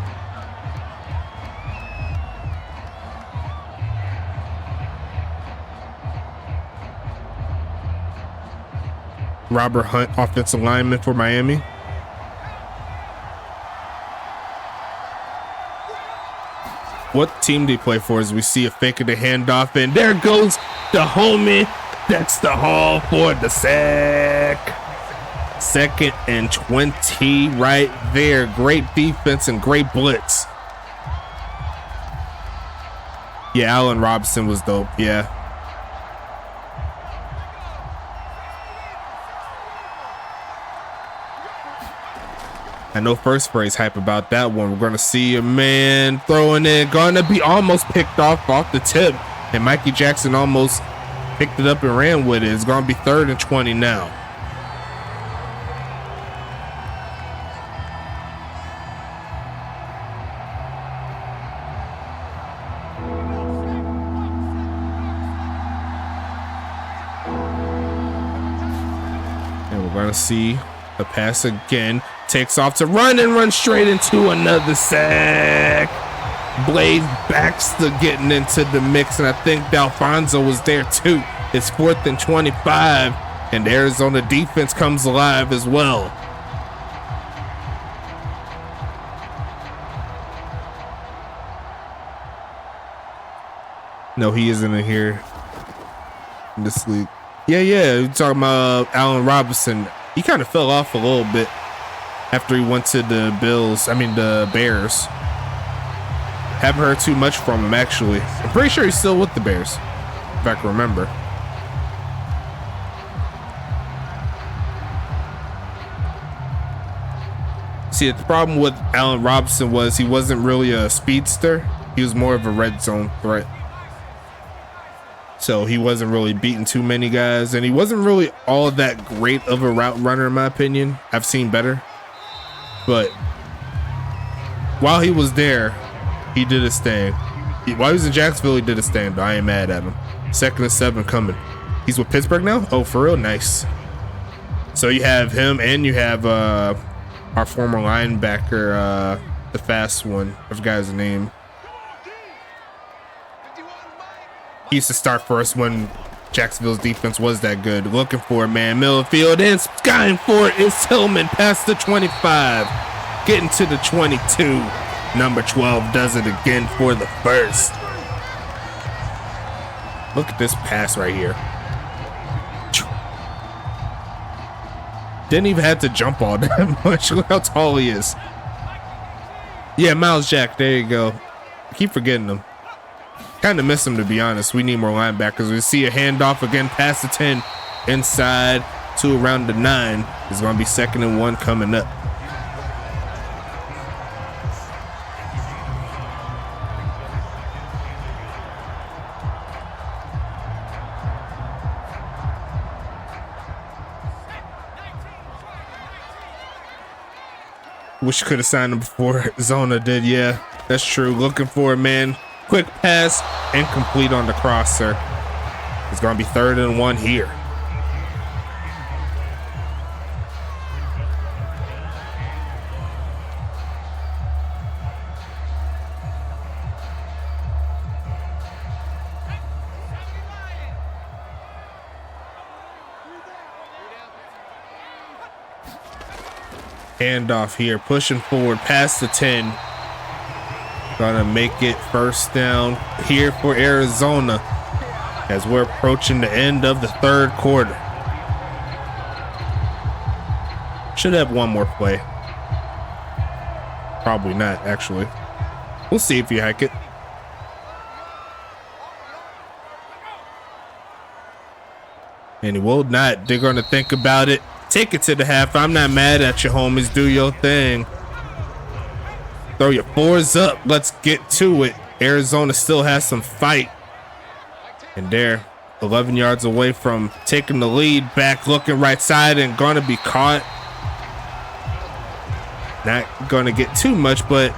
Robert Hunt, offensive lineman for Miami. what team do you play for? As we see a fake of the handoff, and there goes the homie Dexter Hall for the sack. 2nd and 20 right there. Great defense and great blitz. Yeah, Allen Robinson was dope. Yeah. I know First Spray's hype about that one. We're going to see a man throwing in. Going to be almost picked off the tip. And Mikey Jackson almost picked it up and ran with it. It's going to be 3rd and 20 now. And we're going to see the pass again. Takes off to run and run straight into another sack. Blade backs to getting into the mix, and I think D'Alfonso was there too. It's 4th and 25, and the Arizona defense comes alive as well. No, he isn't in here in this league. Yeah, you're talking about Allen Robinson. He kind of fell off a little bit after he went to the Bears. Haven't heard too much from him, actually. I'm pretty sure he's still with the Bears, if I can remember. See, the problem with Allen Robinson was he wasn't really a speedster. He was more of a red zone threat. So he wasn't really beating too many guys, and he wasn't really all that great of a route runner, in my opinion. I've seen better. But while he was there, he did his thing. While he was in Jacksonville, he did his thing, but I ain't mad at him. 2nd and 7 coming. He's with Pittsburgh now? Oh, for real? Nice. So you have him, and you have our former linebacker, the fast one. I forgot his name. He used to start for us when Jacksonville's defense was that good. Looking for a man, Millfield, and skying for it is Tillman past the 25. Getting to the 22. Number 12 does it again for the first. Look at this pass right here. Didn't even have to jump all that much. Look how tall he is. Yeah, Miles Jack. There you go. I keep forgetting him. Kind of miss him, to be honest. We need more linebackers. We see a handoff again past the 10. Inside to around the 9. It's going to be 2nd and 1 coming up. Wish could have signed him before Zona did. Yeah, that's true. Looking for a man. Quick pass, incomplete on the crosser. It's going to be 3rd and 1 here. Handoff here, pushing forward past the 10. Gonna make it 1st down here for Arizona as we're approaching the end of the 3rd quarter. Should have one more play. Probably not, actually. We'll see if you hike it. And he will not. They're gonna think about it. Take it to the half. I'm not mad at you, homies. Do your thing. Throw your 4s up. Let's get to it. Arizona still has some fight. And they're 11 yards away from taking the lead. Back looking right side and going to be caught. Not going to get too much, but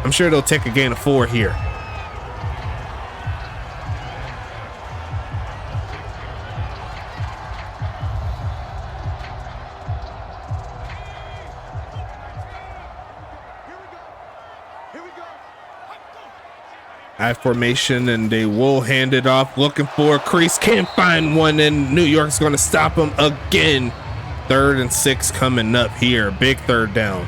I'm sure they'll take a gain of 4 here. I formation, and they will hand it off. Looking for a crease, can't find one, and New York's going to stop him again. 3rd and 6 coming up here. Big 3rd down.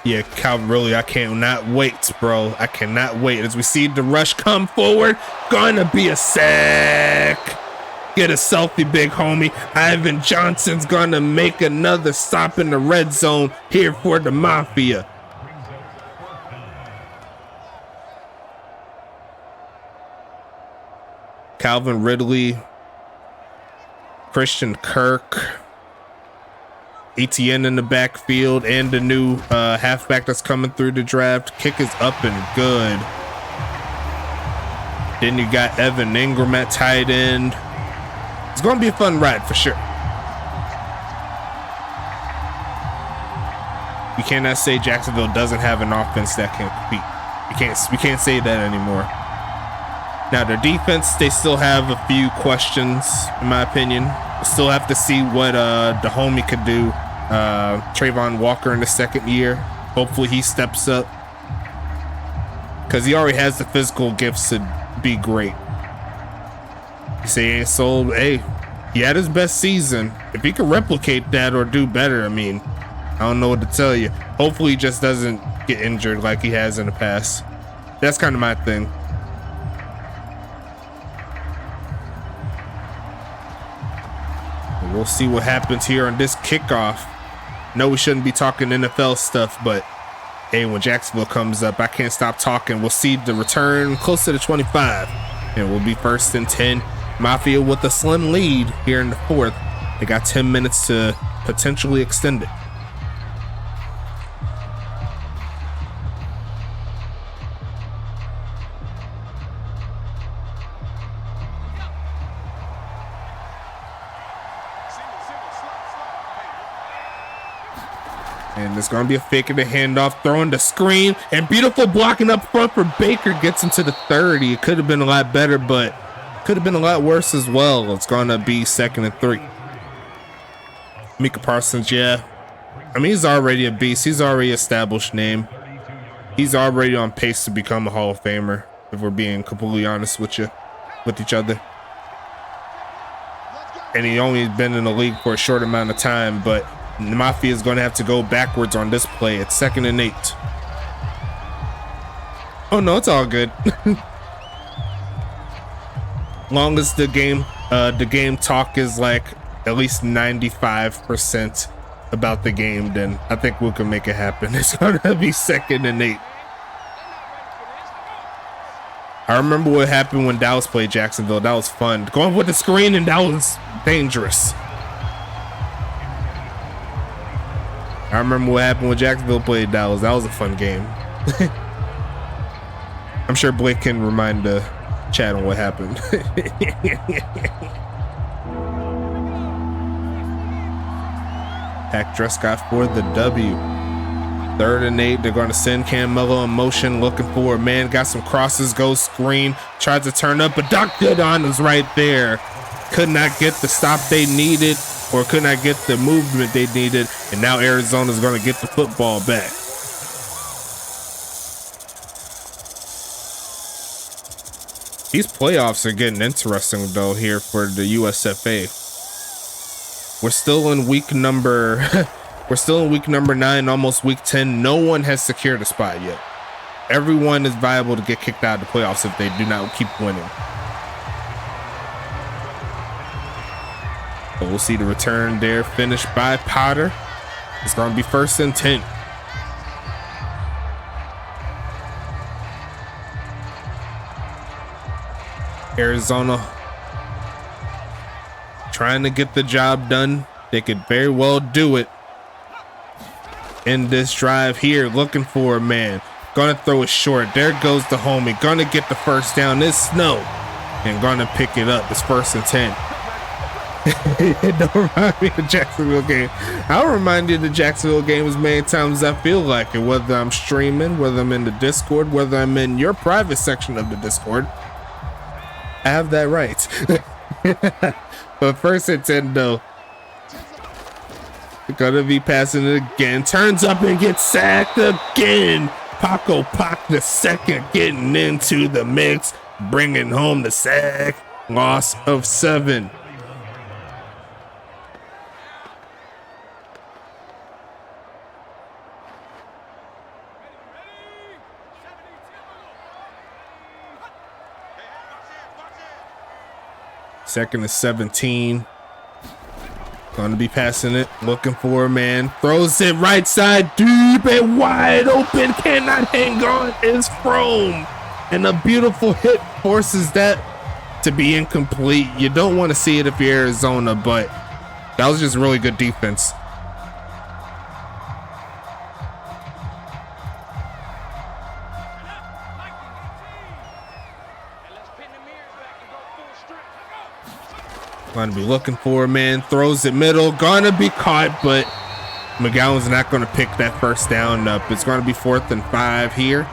Yeah, Calvin, really, I cannot wait, bro. I cannot wait. As we see the rush come forward, gonna be a sack. Get a selfie, big homie. Ivan Johnson's gonna make another stop in the red zone here for the Mafia. Calvin Ridley, Christian Kirk, ETN in the backfield, and the new halfback that's coming through the draft. Kick is up and good. Then you got Evan Ingram at tight end. It's going to be a fun ride for sure. You cannot say Jacksonville doesn't have an offense that can compete. We can't say that anymore. Now their defense, they still have a few questions, in my opinion. We'll still have to see what the homie could do. Trayvon Walker in the second year. Hopefully he steps up, because he already has the physical gifts to be great. You say he ain't sold. Hey, he had his best season. If he can replicate that or do better, I mean, I don't know what to tell you. Hopefully he just doesn't get injured like he has in the past. That's kind of my thing. We'll see what happens here on this kickoff. No, we shouldn't be talking NFL stuff, but hey, when Jacksonville comes up, I can't stop talking. We'll see the return close to the 25, and we'll be 1st and 10. Mafia with a slim lead here in the 4th. They got 10 minutes to potentially extend it. And there's going to be a fake of the handoff, throwing the screen, and beautiful blocking up front for Baker. Gets into the 30. It could have been a lot better, but could have been a lot worse as well. It's going to be 2nd and 3. Micah Parsons, yeah. I mean, he's already a beast. He's already an established name. He's already on pace to become a Hall of Famer, if we're being completely honest with each other. And he only been in the league for a short amount of time, but the Mafia is going to have to go backwards on this play. It's 2nd and 8. Oh no, it's all good. Long as the game talk is like at least 95% about the game, then I think we can make it happen. It's going to be 2nd and 8. I remember what happened when Dallas played Jacksonville. That was fun. Going with the screen, and that was dangerous. I remember what happened when Jacksonville played Dallas. That was a fun game. I'm sure Blake can remind the chat on what happened. Dak Prescott for the W. 3rd and 8. They're going to send Cam Mello in motion, looking for a man. Got some crosses, goes screen, tried to turn up, but Doc Goodon was right there. Could not get the stop they needed, or could not get the movement they needed, and now Arizona's going to get the football back. These playoffs are getting interesting though here for the USFA. We're still in week number 9, almost week 10. No one has secured a spot yet. Everyone is viable to get kicked out of the playoffs if they do not keep winning. But we'll see the return there, finished by Potter. It's going to be 1st and 10. Arizona trying to get the job done. They could very well do it in this drive here, looking for a man. Gonna throw it short. There goes the homie. Gonna get the first down. It's Snow, and gonna pick it up. It's 1st and 10. It don't remind me of the Jacksonville game. I'll remind you of the Jacksonville game as many times as I feel like it, whether I'm streaming, whether I'm in the Discord, whether I'm in your private section of the Discord. I have that right. But 1st and 10 though. Gonna be passing it again. Turns up and gets sacked again. Paco Pac the second getting into the mix, bringing home the sack. Loss of 7. Second and 17. Gonna be passing it, looking for a man. Throws it right side, deep and wide open. Cannot hang on. Is Frome. And a beautiful hit forces that to be incomplete. You don't want to see it if you're Arizona, but that was just really good defense. Gonna be looking for a man, throws it middle, gonna be caught, but McGowan's not gonna pick that first down up. It's gonna be 4th and 5 here,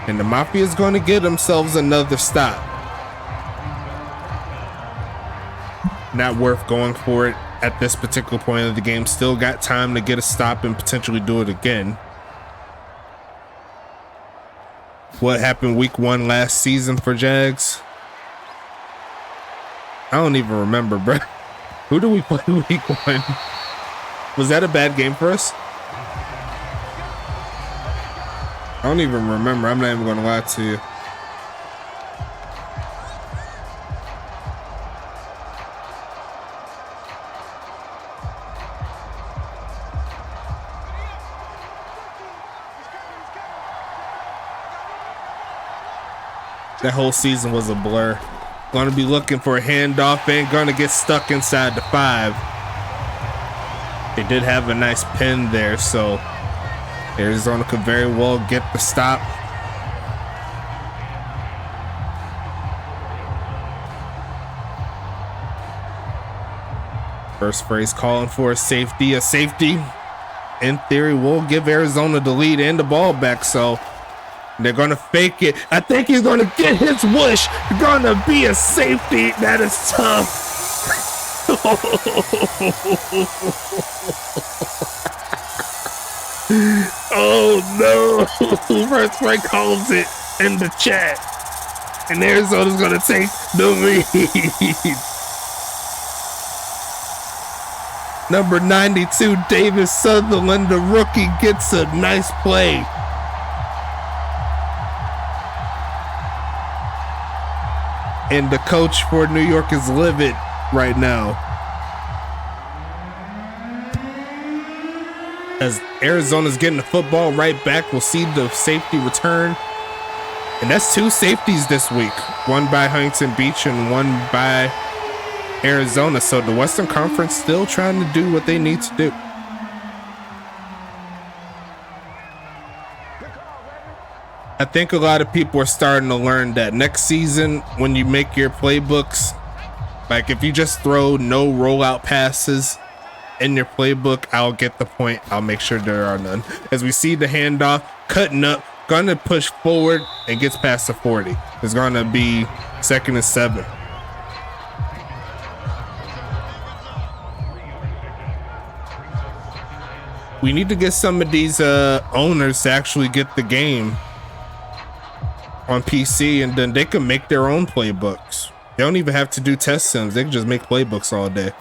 and the Mafia is gonna get themselves another stop. Not worth going for it at this particular point of the game. Still got time to get a stop and potentially do it again. What happened week 1 last season for Jags? I don't even remember, bro. Who do we play week 1? Was that a bad game for us? I don't even remember. I'm not even gonna lie to you. That whole season was a blur. Gonna be looking for a handoff and gonna get stuck inside the 5. They did have a nice pin there, so Arizona could very well get the stop. First phrase calling for a safety. A safety, in theory, will give Arizona the lead and the ball back, so they're gonna fake it. I think he's gonna get his whoosh. Gonna be a safety. That is tough. Oh no. First Frank calls it in the chat. And Arizona's gonna take the lead. Number 92, Davis Sutherland, the rookie, gets a nice play. And the coach for New York is livid right now, as Arizona's getting the football right back. We'll see the safety return. And that's 2 safeties this week. One by Huntington Beach and one by Arizona. So the Western Conference still trying to do what they need to do. I think a lot of people are starting to learn that next season, when you make your playbooks, like if you just throw no rollout passes in your playbook, I'll get the point. I'll make sure there are none. As we see the handoff, cutting up, gonna push forward and gets past the 40. It's gonna be 2nd and 7. We need to get some of these owners to actually get the game on PC, and then they can make their own playbooks. They don't even have to do test sims. They can just make playbooks all day.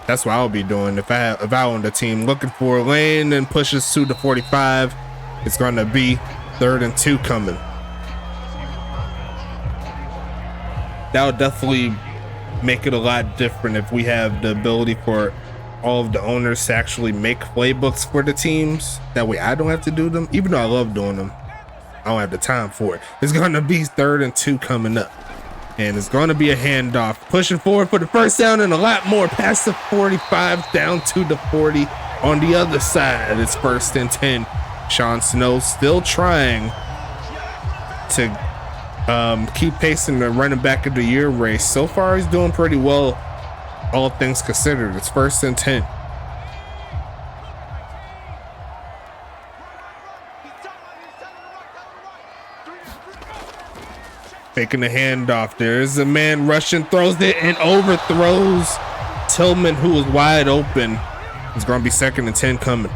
That's what I'll be doing if I own the team. Looking for a lane and pushes to the 45. It's going to be 3rd and 2 coming. That would definitely make it a lot different if we have the ability for all of the owners to actually make playbooks for the teams. That way I don't have to do them, even though I love doing them. I don't have the time for it. It's going to be 3rd and 2 coming up. And it's going to be a handoff. Pushing forward for the first down and a lot more. Past the 45, down to the 40. On the other side, it's 1st and 10. Sean Snow still trying to keep pacing the running back of the year race. So far, he's doing pretty well, all things considered. It's 1st and 10. Faking the handoff. There's a man rushing, throws it and overthrows Tillman, who was wide open. It's going to be 2nd and 10 coming.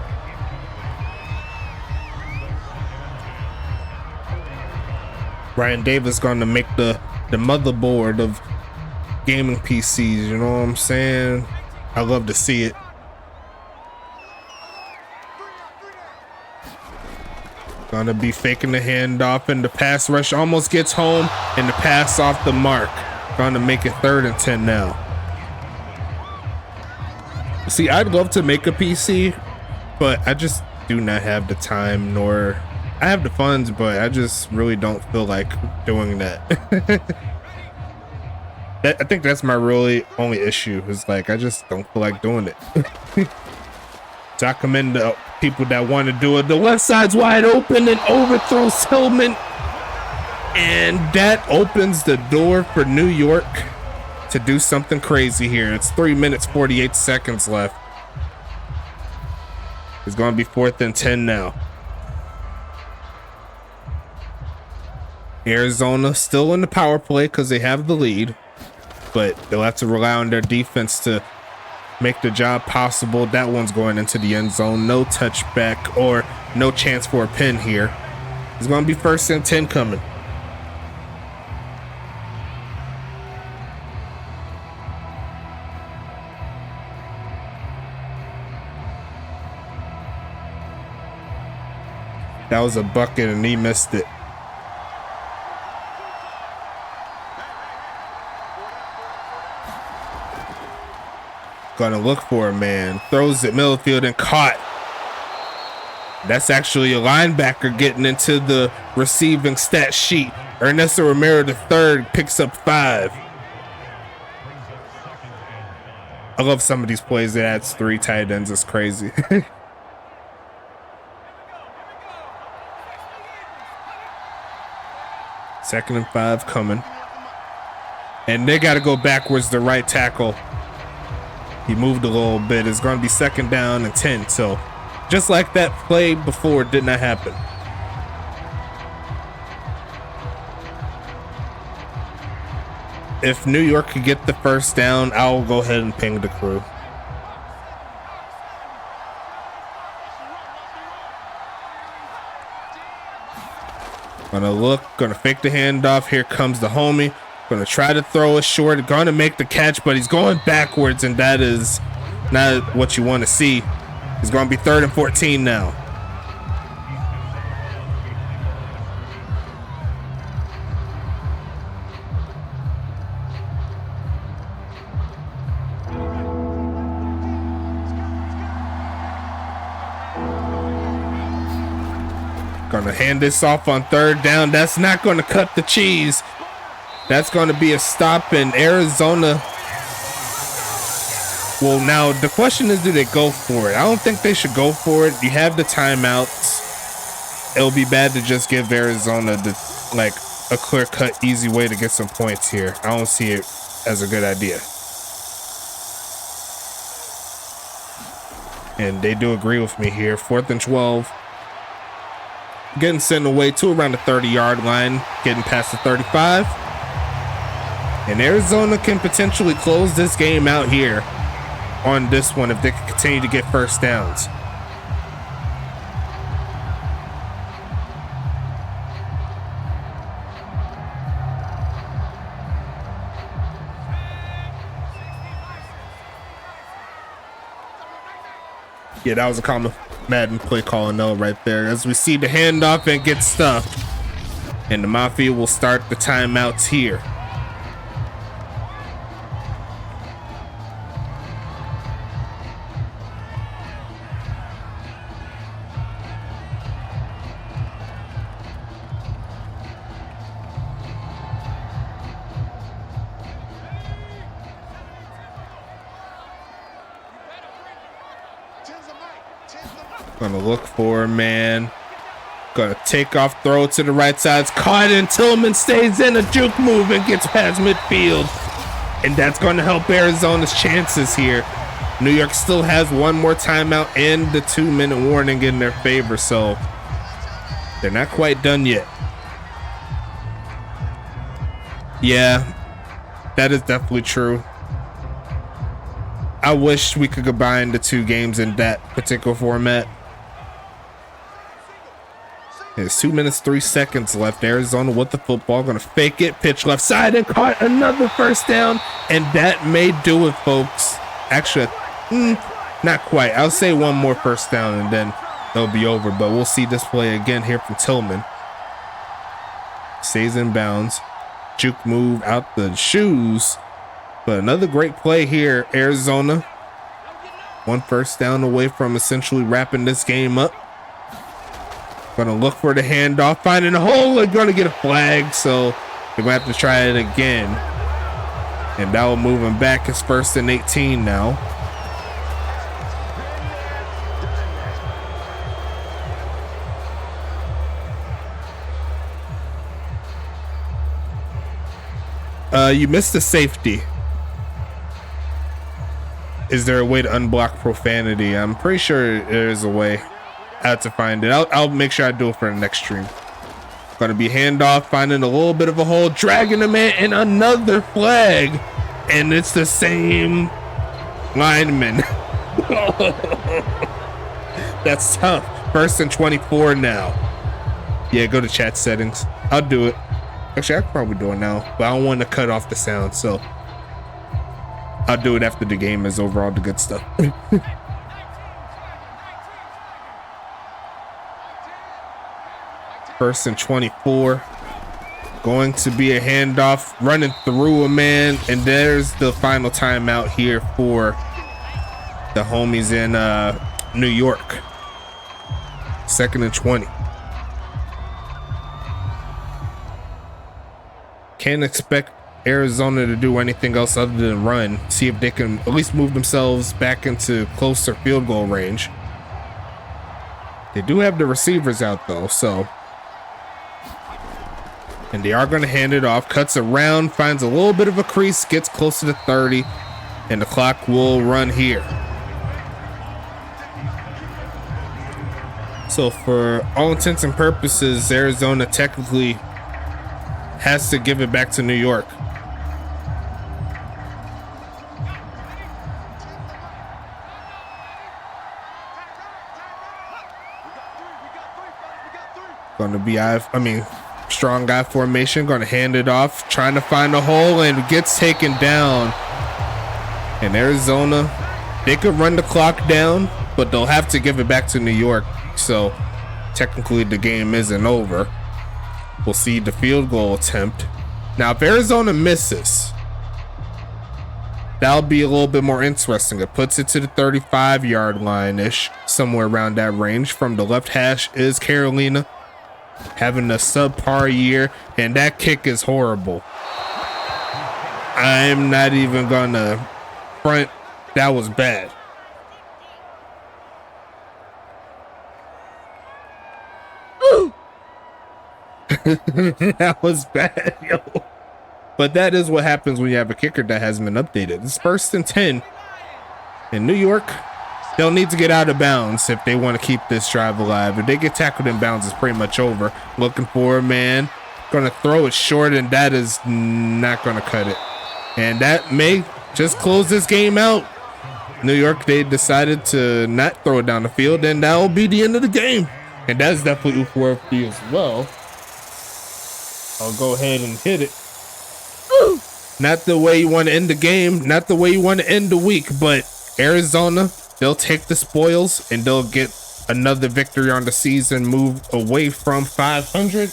Ryan Davis going to make the motherboard of gaming PCs. You know what I'm saying? I love to see it. Gonna be faking the handoff, and the pass rush almost gets home, and the pass off the mark. Going to make it 3rd and 10 now. See, I'd love to make a PC, but I just do not have the time, nor I have the funds, but I just really don't feel like doing that. I think that's my really only issue, is like I just don't feel like doing it. So I commend the people that want to do it. The left side's wide open and overthrows Tillman, and that opens the door for New York to do something crazy here. It's 3 minutes 48 seconds left. It's going to be 4th and 10 now. Arizona still in the power play because they have the lead, but they'll have to rely on their defense to make the job possible. That one's going into the end zone. No touchback or no chance for a pin here. It's going to be 1st and 10 coming. That was a bucket and he missed it. Gonna look for a man. Throws it middle field and caught. That's actually a linebacker getting into the receiving stat sheet. Ernesto Romero III picks up 5. I love some of these plays that adds 3 tight ends. It's crazy. 2nd and 5 coming. And they got to go backwards to right tackle. He moved a little bit. It's going to be 2nd down and 10. So just like that play before, did not happen. If New York could get the 1st down, I'll go ahead and ping the crew. Gonna look, gonna fake the handoff. Here comes the homie. Gonna try to throw it short. Gonna make the catch, but he's going backwards, and that is not what you want to see. It's gonna be 3rd and 14 now. Gonna hand this off on 3rd down. That's not gonna cut the cheese. That's gonna be a stop in Arizona. Well, now the question is, do they go for it? I don't think they should go for it. You have the timeouts. It'll be bad to just give Arizona the a clear-cut, easy way to get some points here. I don't see it as a good idea. And they do agree with me here. 4th and 12. Getting sent away to around the 30-yard line, getting past the 35. And Arizona can potentially close this game out here on this one if they can continue to get 1st downs. Yeah, that was a common Madden play calling though right there, as we see the handoff and get stuffed. And the Mafia will start the timeouts here. Gonna look for a man. Gonna take off, throw to the right side. It's caught, and Tillman stays in a juke move and gets past midfield. And that's gonna help Arizona's chances here. New York still has one more timeout and the 2-minute warning in their favor, so they're not quite done yet. Yeah, that is definitely true. I wish we could combine the 2 games in that particular format. There's 2 minutes 3 seconds left. Arizona with the football, gonna fake it, pitch left side, and caught another 1st down, and that may do it, folks. Actually, not quite. I'll say one more 1st down and then they'll be over, but we'll see this play again here from Tillman. Stays in bounds. juke move out the shoes. But another great play here, Arizona. 1 first down away from essentially wrapping this game up. Gonna look for the handoff, finding a hole, and gonna get a flag, so they're gonna have to try it again. And that will move him back. It's 1st and 18 now. You missed the safety. Is there a way to unblock profanity? I'm pretty sure there's a way. I have to find it. I'll make sure I do it for the next stream. Gonna be handoff, finding a little bit of a hole, dragging him in, and another flag. And it's the same lineman. That's tough. 1st and 24 now. Yeah, go to chat settings. I'll do it. Actually, I could probably do it now, but I don't want to cut off the sound, so I'll do it after the game is over, all the good stuff. 1st and 24. Going to be a handoff, running through a man, and there's the final timeout here for the homies in New York. 2nd and 20. Can't expect Arizona to do anything else other than run. See if they can at least move themselves back into closer field goal range. They do have the receivers out though, so. And they are going to hand it off. Cuts around, finds a little bit of a crease, gets closer to 30, and the clock will run here. So for all intents and purposes, Arizona technically has to give it back to New York. Going to be, strong guy formation. Going to hand it off, trying to find a hole, and gets taken down. And Arizona, they could run the clock down, but they'll have to give it back to New York. So technically the game isn't over. We'll see the field goal attempt. Now, if Arizona misses, that'll be a little bit more interesting. It puts it to the 35-yard line-ish, somewhere around that range. From the left hash is Carolina, having a subpar year, and that kick is horrible. I'm not even gonna front. That was bad. That was bad, yo. But that is what happens when you have a kicker that hasn't been updated. It's 1st and 10. In New York, they'll need to get out of bounds if they want to keep this drive alive. If they get tackled in bounds, it's pretty much over. Looking for a man. Gonna throw it short, and that is not gonna cut it. And that may just close this game out. New York, they decided to not throw it down the field, and that will be the end of the game. And that's definitely UFA as well. I'll go ahead and hit it. Not the way you want to end the game, not the way you want to end the week, but Arizona, they'll take the spoils and they'll get another victory on the season, move away from 500.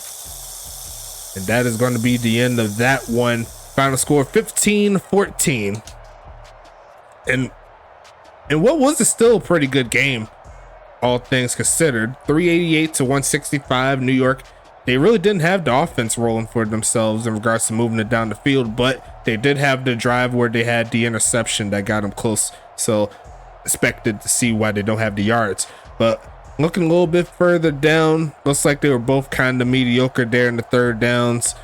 And that is going to be the end of that one. Final score 15-14. And what was still a pretty good game, all things considered. 388 to 165. New York, they really didn't have the offense rolling for themselves in regards to moving it down the field, but they did have the drive where they had the interception that got them close. So expected to see why they don't have the yards. But looking a little bit further down, looks like they were both kind of mediocre there in the third downs.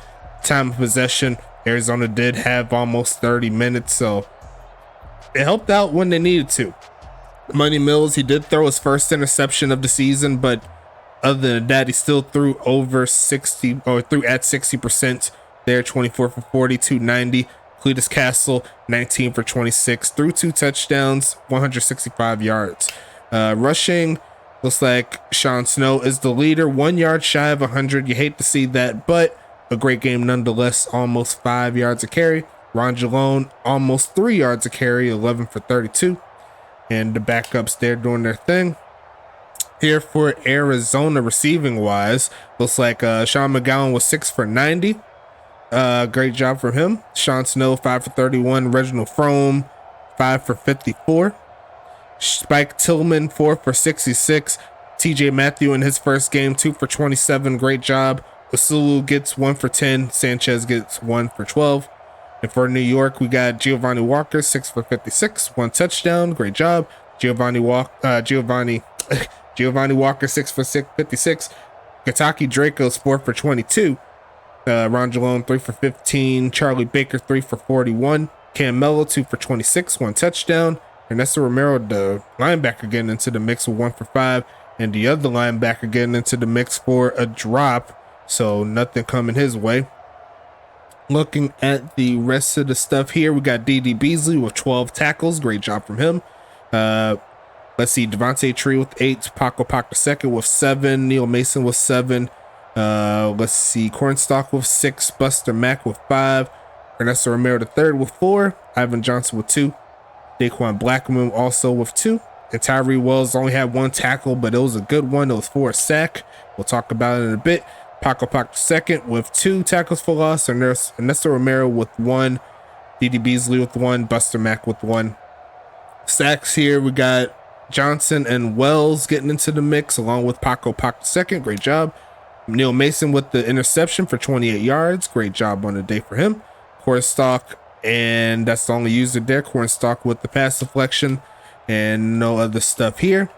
Time of possession, Arizona did have almost 30 minutes, so it helped out when they needed to. Money Mills, he did throw his first interception of the season, but other than that, he still threw over 60, or threw at 60% there. 24 for 40, 290. Cletus Castle, 19 for 26, threw 2 touchdowns, 165 yards. Rushing, looks like Sean Snow is the leader, 1 yard shy of 100. You hate to see that, but a great game nonetheless. Almost 5 yards a carry. Ron Jalone, almost 3 yards a carry, 11 for 32. And the backups there doing their thing. Here for Arizona receiving wise, looks like Sean McGowan was 6 for 90. Great job from him. Sean Snow, 5 for 31. Reginald Frome, 5 for 54. Spike Tillman, 4 for 66. TJ Matthew in his first game, 2 for 27. Great job. Usulu gets 1 for 10. Sanchez gets 1 for 12. And for New York, we got Giovanni Walker, 6 for 56. 1 touchdown. Great job. Giovanni Walker, 6 for 56. Kentucky Dracos, 4 for 22. Ron Jalone, 3 for 15. Charlie Baker, 3 for 41. Cam Mello, 2 for 26. 1 touchdown. Ernesto Romero, the linebacker, getting into the mix with 1 for 5. And the other linebacker getting into the mix for a drop. So nothing coming his way. Looking at the rest of the stuff here, we got D.D. Beasley with 12 tackles. Great job from him. Let's see, Devontae Tree with 8. Paco II with 7. Neil Mason with 7. Let's see, Cornstalk with 6. Buster Mack with 5. Ernesto Romero III with 4. Ivan Johnson with 2. Daquan Blackman also with 2. And Tyree Wells only had 1 tackle, but it was a good one. It was for a sack. We'll talk about it in a bit. Paco II with 2 tackles for loss. Ernesto Romero with 1. D.D. Beasley with 1. Buster Mack with 1. Sacks here, we got Johnson and Wells getting into the mix along with Paco II. Great job. Neil Mason with the interception for 28 yards. Great job on the day for him. Cornstalk, and that's the only user there. Cornstalk with the pass deflection and no other stuff here.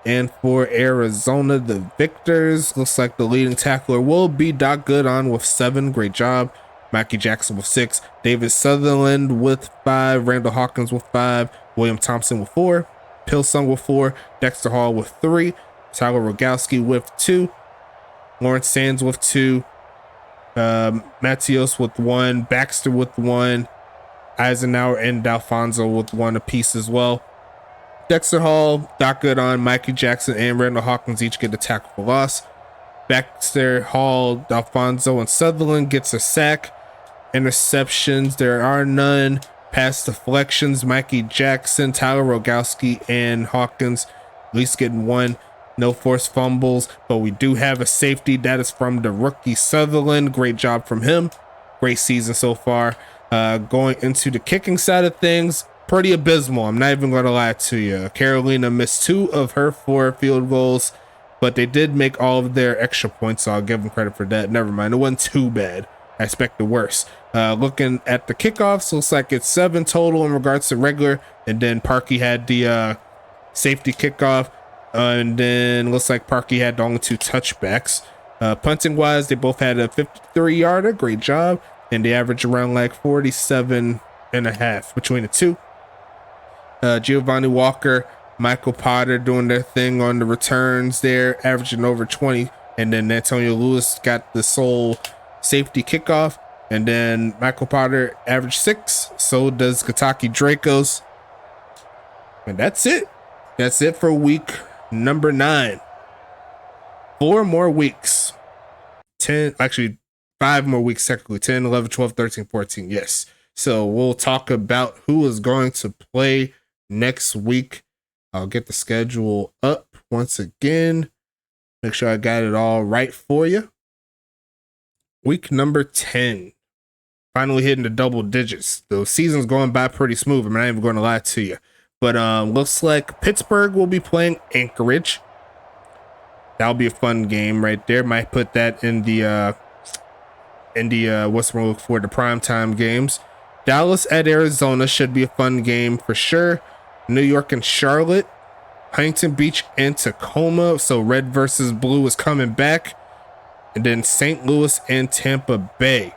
And for Arizona, the victors, looks like the leading tackler will be Doc Goodon with 7. Great job. Mikey Jackson with 6. David Sutherland with 5. Randall Hawkins with 5. William Thompson with 4. Pilsung with 4. Dexter Hall with 3. Tyler Rogowski with 2. Lawrence Sands with 2. Matios with 1. Baxter with 1. Eisenhower and D'Alfonso with 1 apiece as well. Dexter Hall, Doc Goodon, Mikey Jackson, and Randall Hawkins each get a tackle for loss. Baxter, Hall, D'Alfonso, and Sutherland gets a sack. Interceptions, there are none. Pass deflections, Mikey Jackson, Tyler Rogowski, and Hawkins at least getting 1. No forced fumbles, but we do have a safety. That is from the rookie Sutherland. Great job from him. Great season so far. Going into the kicking side of things, pretty abysmal. I'm not even going to lie to you. Carolina missed 2 of her 4 field goals, but they did make all of their extra points, so I'll give them credit for that. Never mind. It wasn't too bad. I expected worse. Looking at the kickoffs, looks like it's 7 total in regards to regular, and then Parkey had the safety kickoff, and then looks like Parkey had only 2 touchbacks. Punting wise, they both had a 53-yarder. Great job. And they average around like 47.5 between the 2. Giovanni Walker, Michael Potter doing their thing on the returns there, averaging over 20. And then Antonio Lewis got the sole safety kickoff. And then Michael Potter averaged 6. So does Kentucky Dracos. And that's it. That's it for week number 9. 4 more weeks. 10, actually 5 more weeks technically. 10, 11, 12, 13, 14. Yes. So we'll talk about who is going to play next week. I'll get the schedule up once again. Make sure I got it all right for you. Week number 10. Finally hitting the double digits. The season's going by pretty smooth. I'm not even going to lie to you. But looks like Pittsburgh will be playing Anchorage. That'll be a fun game right there. Might put that in the what's we're looking for, the primetime games. Dallas at Arizona should be a fun game for sure. New York and Charlotte. Huntington Beach and Tacoma. So red versus blue is coming back. And then St. Louis and Tampa Bay.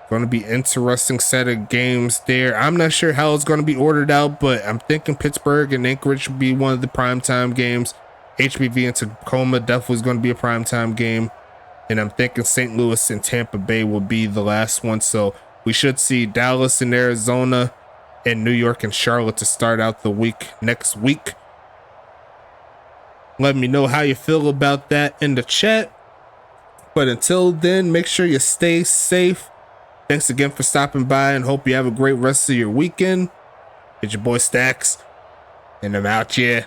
Going to be interesting set of games there. I'm not sure how it's going to be ordered out, but I'm thinking Pittsburgh and Anchorage will be one of the primetime games. HBV and Tacoma definitely is going to be a primetime game. And I'm thinking St. Louis and Tampa Bay will be the last one. So we should see Dallas and Arizona and New York and Charlotte to start out the week next week. Let me know how you feel about that in the chat. But until then, make sure you stay safe. Thanks again for stopping by and hope you have a great rest of your weekend. It's your boy Stacks, and I'm out here.